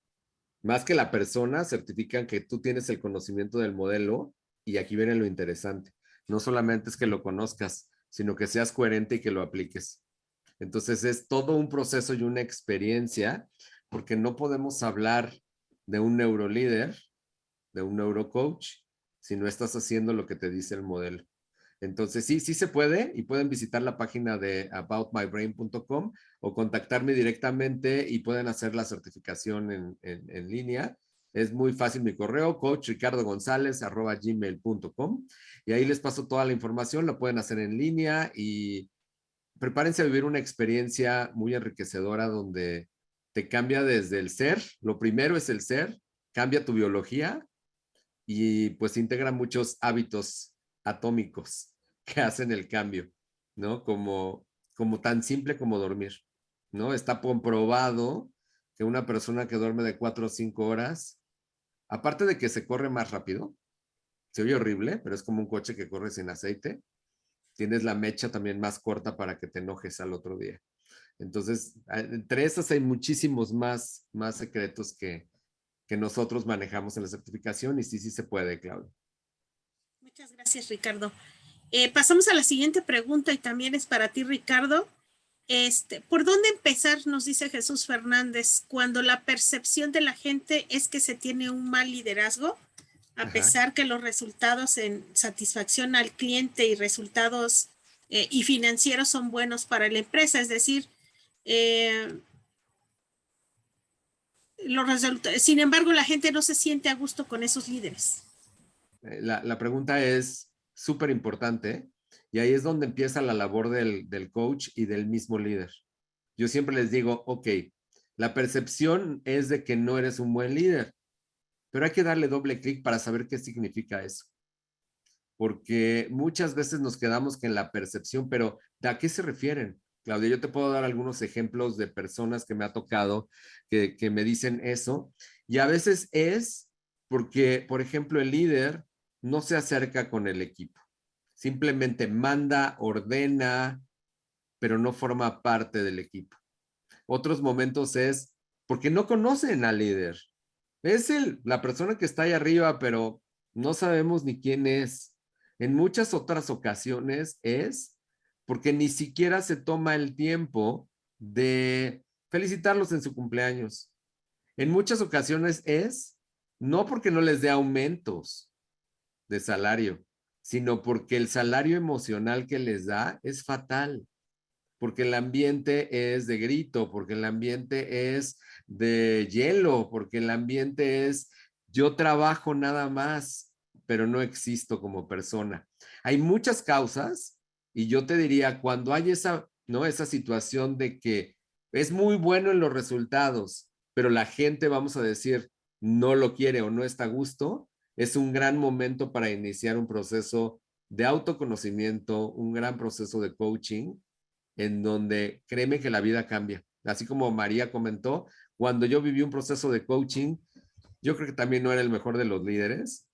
Más que la persona, certifican que tú tienes el conocimiento del modelo y aquí viene lo interesante. No solamente es que lo conozcas, sino que seas coherente y que lo apliques. Entonces es todo un proceso y una experiencia, porque no podemos hablar de un neurolíder, de un neurocoach, si no estás haciendo lo que te dice el modelo. Entonces, sí se puede y pueden visitar la página de aboutmybrain.com o contactarme directamente y pueden hacer la certificación en línea. Es muy fácil mi correo, coachricardogonzalez@gmail.com, y ahí les paso toda la información, lo pueden hacer en línea y prepárense a vivir una experiencia muy enriquecedora donde te cambia desde el ser, lo primero es el ser, cambia tu biología y pues integra muchos hábitos atómicos que hacen el cambio, ¿no? Como tan simple como dormir, ¿no? Está comprobado que una persona que duerme de 4 o 5 horas, aparte de que se corre más rápido, se oye horrible, pero es como un coche que corre sin aceite, tienes la mecha también más corta para que te enojes al otro día. Entonces, entre esas hay muchísimos más secretos que nosotros manejamos en la certificación y sí se puede, Claudia. Muchas gracias, Ricardo. Pasamos a la siguiente pregunta y también es para ti, Ricardo. ¿Por dónde empezar, nos dice Jesús Fernández, cuando la percepción de la gente es que se tiene un mal liderazgo, a pesar que los resultados en satisfacción al cliente y resultados y financieros son buenos para la empresa? Es decir, sin embargo, la gente no se siente a gusto con esos líderes. La pregunta es súper importante y ahí es donde empieza la labor del coach y del mismo líder. Yo siempre les digo, ok, la percepción es de que no eres un buen líder, pero hay que darle doble clic para saber qué significa eso. Porque muchas veces nos quedamos en la percepción, pero ¿de a qué se refieren? Claudia, yo te puedo dar algunos ejemplos de personas que me ha tocado que me dicen eso, y a veces es porque, por ejemplo, el líder no se acerca con el equipo. Simplemente manda, ordena, pero no forma parte del equipo. Otros momentos es porque no conocen al líder. Es la persona que está ahí arriba, pero no sabemos ni quién es. En muchas otras ocasiones es porque ni siquiera se toma el tiempo de felicitarlos en su cumpleaños. En muchas ocasiones es no porque no les dé aumentos de salario, sino porque el salario emocional que les da es fatal, porque el ambiente es de grito, porque el ambiente es de hielo, porque el ambiente es yo trabajo nada más, pero no existo como persona. Hay muchas causas y yo te diría, cuando hay esa situación de que es muy bueno en los resultados, pero la gente, vamos a decir, no lo quiere o no está a gusto, es un gran momento para iniciar un proceso de autoconocimiento, un gran proceso de coaching, en donde créeme que la vida cambia. Así como María comentó, cuando yo viví un proceso de coaching, yo creo que también no era el mejor de los líderes.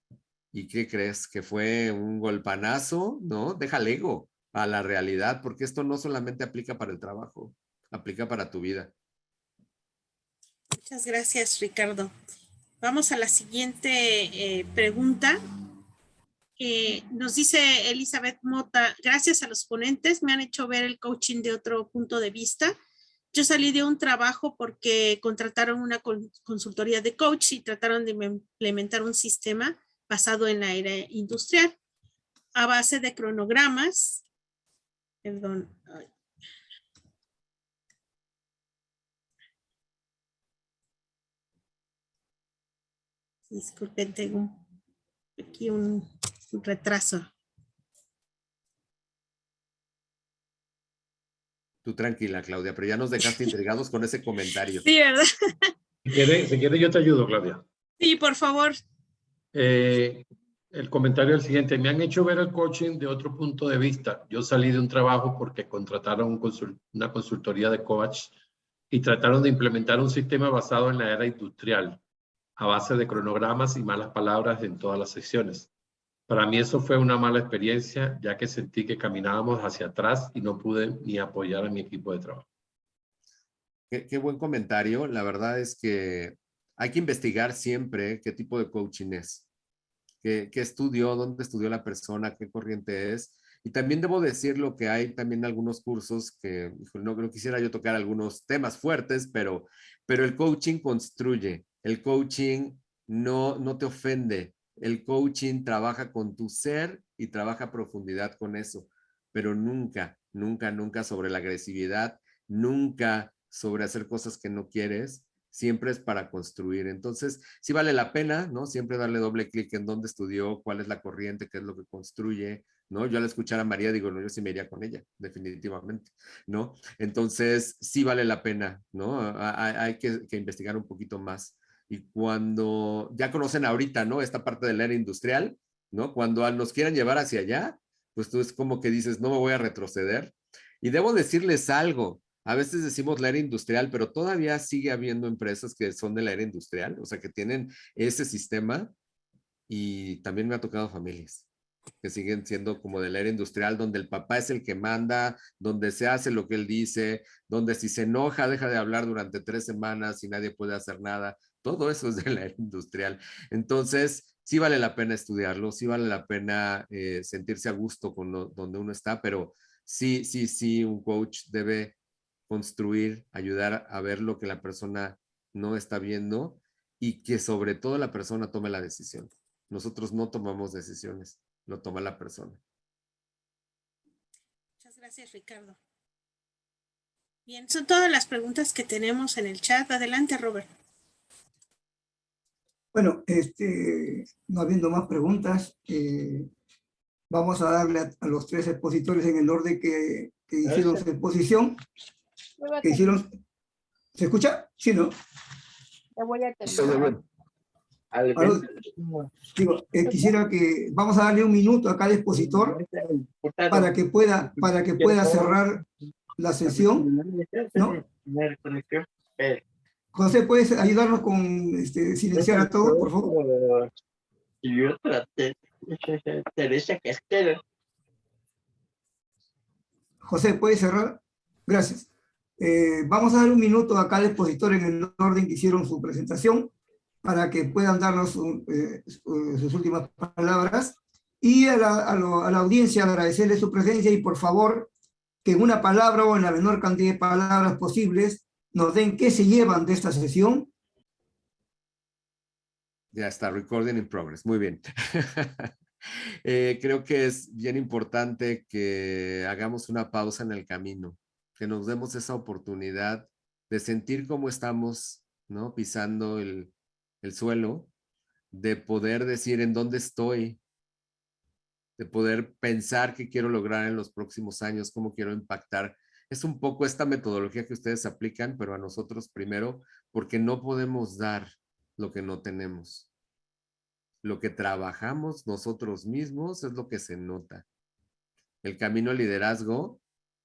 ¿Y qué crees? Que fue un golpanazo, ¿no? Deja el ego a la realidad, porque esto no solamente aplica para el trabajo, aplica para tu vida. Muchas gracias, Ricardo. Vamos a la siguiente pregunta. Nos dice Elizabeth Mota, gracias a los ponentes me han hecho ver el coaching de otro punto de vista. Yo salí de un trabajo porque contrataron una consultoría de coach y trataron de implementar un sistema basado en la era industrial a base de cronogramas. Perdón. Disculpen, tengo aquí un retraso. Tú tranquila, Claudia, pero ya nos dejaste intrigados con ese comentario. Sí, ¿verdad? Si quiere yo te ayudo, Claudia. Sí, por favor. El comentario es el siguiente. Me han hecho ver el coaching de otro punto de vista. Yo salí de un trabajo porque contrataron una consultoría de coach y trataron de implementar un sistema basado en la era industrial, a base de cronogramas y malas palabras en todas las secciones. Para mí eso fue una mala experiencia, ya que sentí que caminábamos hacia atrás y no pude ni apoyar a mi equipo de trabajo. Qué buen comentario. La verdad es que hay que investigar siempre qué tipo de coaching es. ¿Qué estudió? ¿Dónde estudió la persona? ¿Qué corriente es? Y también debo decirlo que hay también algunos cursos que, no quisiera yo tocar algunos temas fuertes, pero el coaching construye. El coaching no te ofende. El coaching trabaja con tu ser y trabaja a profundidad con eso, pero nunca, nunca, nunca sobre la agresividad, nunca sobre hacer cosas que no quieres. Siempre es para construir. Entonces, sí vale la pena, ¿no? Siempre darle doble clic en dónde estudió, cuál es la corriente, qué es lo que construye, ¿no? Yo al escuchar a María digo, no, yo sí me iría con ella, definitivamente, ¿no? Entonces, sí vale la pena, ¿no? Hay que investigar un poquito más. Y cuando ya conocen ahorita, ¿no? Esta parte de la era industrial, ¿no? Cuando nos quieran llevar hacia allá, pues tú es como que dices, no me voy a retroceder. Y debo decirles algo. A veces decimos la era industrial, pero todavía sigue habiendo empresas que son de la era industrial, o sea, que tienen ese sistema, y también me ha tocado familias que siguen siendo como de la era industrial, donde el papá es el que manda, donde se hace lo que él dice, donde si se enoja deja de hablar durante 3 semanas y nadie puede hacer nada. Todo eso es de la era industrial. Entonces, sí vale la pena estudiarlo, sí vale la pena sentirse a gusto con donde uno está, pero sí, un coach debe construir, ayudar a ver lo que la persona no está viendo y que sobre todo la persona tome la decisión. Nosotros no tomamos decisiones, lo toma la persona. Muchas gracias, Ricardo. Bien, son todas las preguntas que tenemos en el chat. Adelante, Robert. Bueno, no habiendo más preguntas, vamos a darle a los 3 expositores en el orden que hicieron su exposición. ¿Se escucha? Sí, ¿no? Ya voy a terminar. Digo, quisiera que vamos a darle un minuto a cada expositor para que pueda cerrar la sesión, ¿no? José, ¿puedes ayudarnos con silenciar a todos, por favor? José, ¿puedes cerrar? Gracias. Vamos a dar un minuto a cada expositor en el orden que hicieron su presentación para que puedan darnos sus últimas palabras. Y a la audiencia agradecerle su presencia y por favor que en una palabra o en la menor cantidad de palabras posibles nos den qué se llevan de esta sesión. Ya está, recording in progress. Muy bien. Creo que es bien importante que hagamos una pausa en el camino, que nos demos esa oportunidad de sentir cómo estamos, ¿no? Pisando el suelo, de poder decir en dónde estoy, de poder pensar qué quiero lograr en los próximos años, cómo quiero impactar. Es un poco esta metodología que ustedes aplican, pero a nosotros primero, porque no podemos dar lo que no tenemos. Lo que trabajamos nosotros mismos es lo que se nota. El camino al liderazgo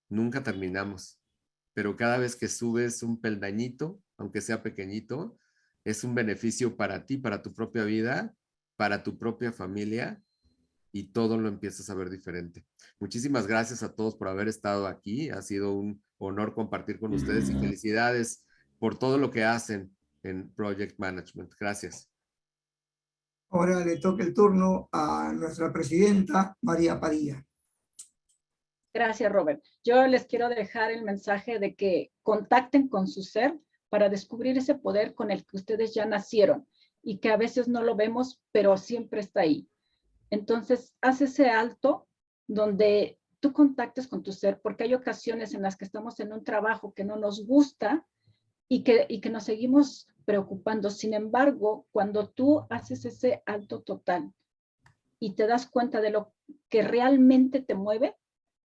nunca terminamos, pero cada vez que subes un peldañito, aunque sea pequeñito, es un beneficio para ti, para tu propia vida, para tu propia familia, y todo lo empiezas a ver diferente. Muchísimas gracias a todos por haber estado aquí. Ha sido un honor compartir con ustedes y felicidades por todo lo que hacen en Project Management. Gracias. Ahora le toca el turno a nuestra presidenta, María Padilla. Gracias, Robert. Yo les quiero dejar el mensaje de que contacten con su ser para descubrir ese poder con el que ustedes ya nacieron y que a veces no lo vemos, pero siempre está ahí. Entonces, haz ese alto donde tú contactes con tu ser, porque hay ocasiones en las que estamos en un trabajo que no nos gusta y que nos seguimos preocupando. Sin embargo, cuando tú haces ese alto total y te das cuenta de lo que realmente te mueve,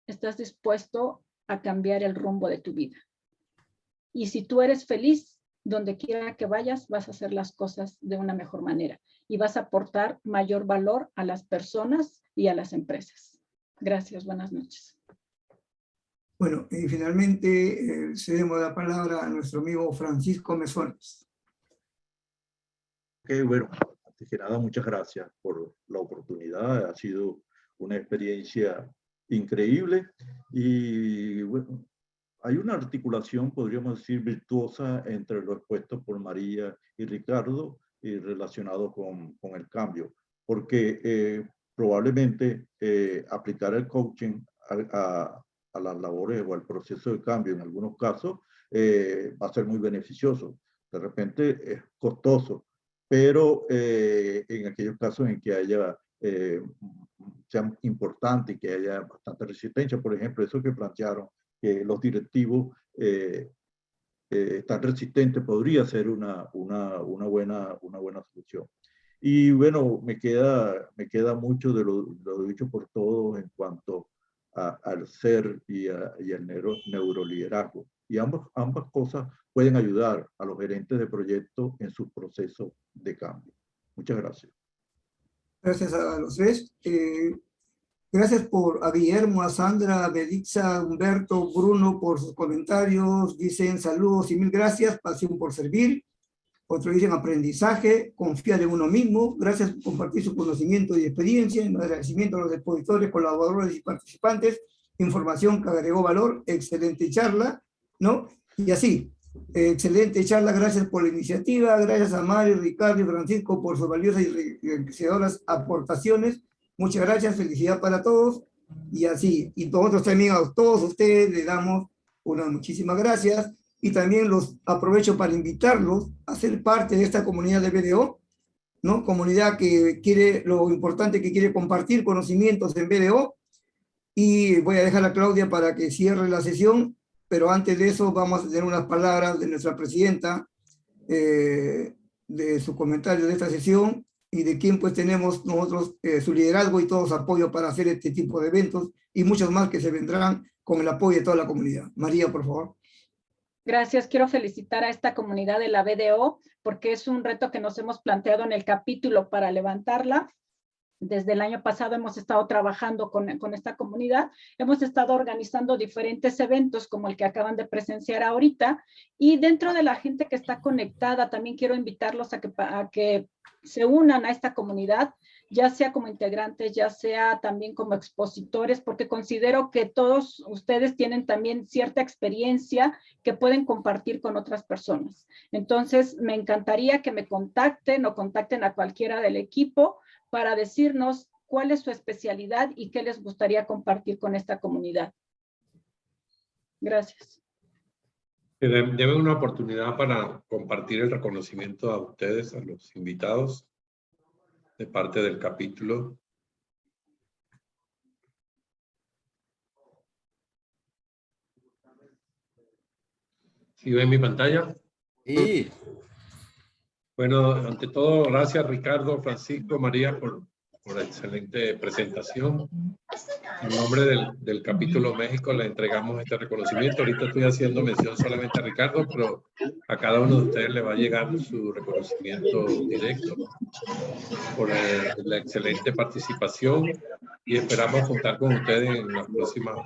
estás dispuesto a cambiar el rumbo de tu vida. Y si tú eres feliz, donde quiera que vayas, vas a hacer las cosas de una mejor manera y vas a aportar mayor valor a las personas y a las empresas. Gracias, buenas noches. Bueno, y finalmente cedemos la palabra a nuestro amigo Francisco Mesones. Bueno, antes que nada, muchas gracias por la oportunidad. Ha sido una experiencia increíble y bueno, hay una articulación, podríamos decir, virtuosa entre lo expuesto por María y Ricardo y relacionado con el cambio, porque probablemente aplicar el coaching a las labores o al proceso de cambio en algunos casos va a ser muy beneficioso. De repente es costoso, pero en aquellos casos en que haya sea importante y que haya bastante resistencia, por ejemplo, eso que plantearon, que los directivos tan resistentes podría ser una buena solución. Y bueno, me queda mucho de lo dicho por todos en cuanto al ser y al neuroliderazgo. Y ambas cosas pueden ayudar a los gerentes de proyectos en su proceso de cambio. Muchas gracias. Gracias a los tres. Gracias a Guillermo, a Sandra, a Belixa, a Humberto, Bruno por sus comentarios. Dicen saludos y mil gracias, pasión por servir. Otros dicen aprendizaje, confiar en uno mismo. Gracias por compartir su conocimiento y experiencia. En agradecimiento a los expositores, colaboradores y participantes. Información que agregó valor. Excelente charla, ¿no? Y así, Excelente charla, gracias por la iniciativa, gracias a Mario, Ricardo y Francisco por sus valiosas y enriquecedoras aportaciones. Muchas gracias, felicidad para todos. Y así, y nosotros también a todos ustedes les damos unas muchísimas gracias. Y también los aprovecho para invitarlos a ser parte de esta comunidad de BDO, ¿no? Comunidad que quiere, lo importante que quiere compartir conocimientos en BDO. Y voy a dejar a Claudia para que cierre la sesión, pero antes de eso vamos a tener unas palabras de nuestra presidenta, de su comentario de esta sesión y de quien pues tenemos nosotros su liderazgo y todo su apoyo para hacer este tipo de eventos y muchos más que se vendrán con el apoyo de toda la comunidad. María, por favor. Gracias. Quiero felicitar a esta comunidad de la BDO porque es un reto que nos hemos planteado en el capítulo para levantarla. Desde el año pasado hemos estado trabajando con esta comunidad, hemos estado organizando diferentes eventos como el que acaban de presenciar ahorita, y dentro de la gente que está conectada también quiero invitarlos a que se unan a esta comunidad, ya sea como integrantes, ya sea también como expositores, porque considero que todos ustedes tienen también cierta experiencia que pueden compartir con otras personas. Entonces, me encantaría que me contacten o contacten a cualquiera del equipo para decirnos cuál es su especialidad y qué les gustaría compartir con esta comunidad. Gracias. Deme una oportunidad para compartir el reconocimiento a ustedes, a los invitados, de parte del capítulo. ¿Sí ven mi pantalla? Sí. Bueno, ante todo, gracias Ricardo, Francisco, María, por la excelente presentación. En nombre del capítulo México le entregamos este reconocimiento. Ahorita estoy haciendo mención solamente a Ricardo, pero a cada uno de ustedes le va a llegar su reconocimiento directo por la excelente participación y esperamos contar con ustedes en las próximas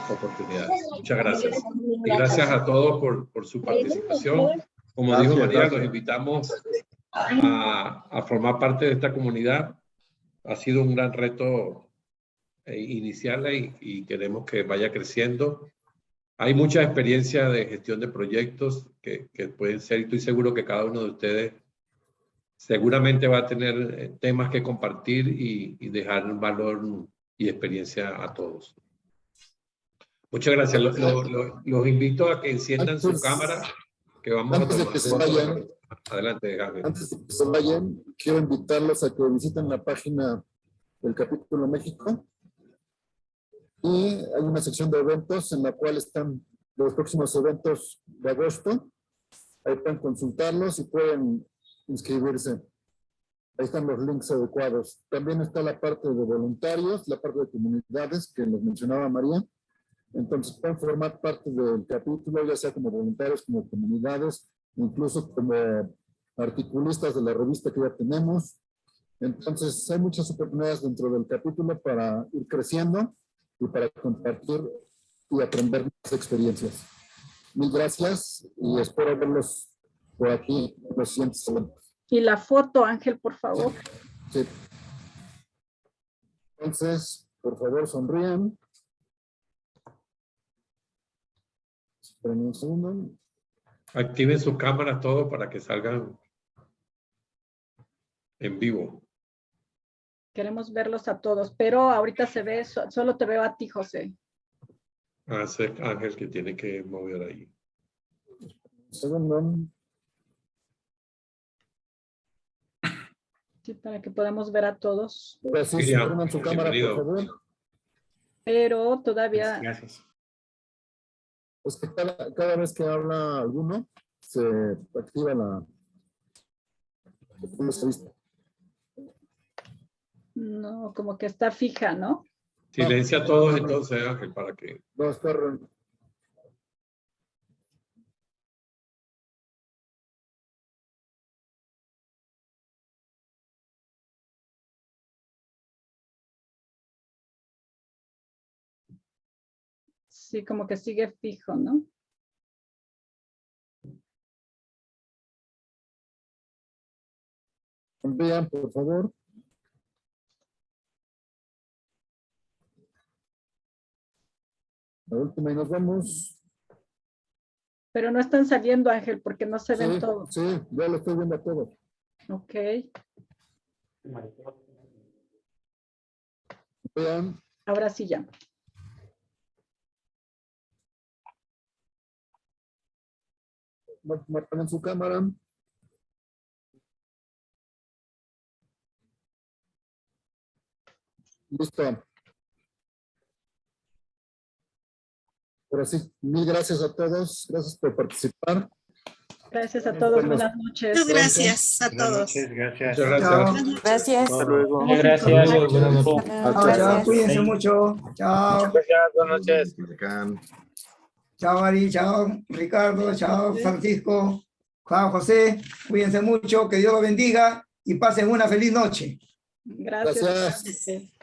oportunidades. Muchas gracias. Y gracias a todos por su participación. Como dijo María, los invitamos a formar parte de esta comunidad. Ha sido un gran reto iniciarla y queremos que vaya creciendo. Hay mucha experiencia de gestión de proyectos que pueden ser, y estoy seguro que cada uno de ustedes seguramente va a tener temas que compartir y dejar valor y experiencia a todos. Muchas gracias. Los invito a que enciendan su cámara, que vamos a tomar fotos. Adelante, Gabriel. Antes de que se vayan, quiero invitarlos a que visiten la página del Capítulo México. Y hay una sección de eventos en la cual están los próximos eventos de agosto. Ahí pueden consultarlos y pueden inscribirse. Ahí están los links adecuados. También está la parte de voluntarios, la parte de comunidades que nos mencionaba María. Entonces pueden formar parte del capítulo, ya sea como voluntarios, como comunidades, incluso como articulistas de la revista que ya tenemos. Entonces hay muchas oportunidades dentro del capítulo para ir creciendo y para compartir y aprender más experiencias. Mil gracias y espero verlos por aquí en los siguientes eventos. Y la foto, Ángel, por favor. Sí. Entonces, por favor, sonrían. Esperen un segundo. Activen su cámara todo para que salgan en vivo. Queremos verlos a todos, pero ahorita se ve, solo te veo a ti, José. Hace Ángel que tiene que mover ahí. Segundo. Sí, para que podamos ver a todos. Gracias. Prendan su cámara, por favor. Pero todavía... Gracias. Es que cada vez que habla alguno, se activa la... No, como que está fija, ¿no? Silencia a todos entonces, Ángel, para que... No, está... Sí, como que sigue fijo, ¿no? Vean, por favor. La última y nos vamos. Pero no están saliendo, Ángel, porque no se ven Sí, todos. sí, ya lo estoy viendo todo. Ok. Vean, Ahora sí ya. marcan su cámara. Listo. Ahora sí, mil gracias a todos. Gracias por participar. Gracias a todos. Buenas noches. Muchas gracias a todos. Muchas Chao. gracias. Gracias. Hasta luego. Estamos Gracias. informados. Buenas noches. Chao, chao, cuídense mucho. Chao. Buenas noches. Chao, Ari. Chao, Ricardo. Chao, Francisco. Juan José. Cuídense mucho. Que Dios los bendiga y pasen una feliz noche. Gracias. Gracias. Gracias.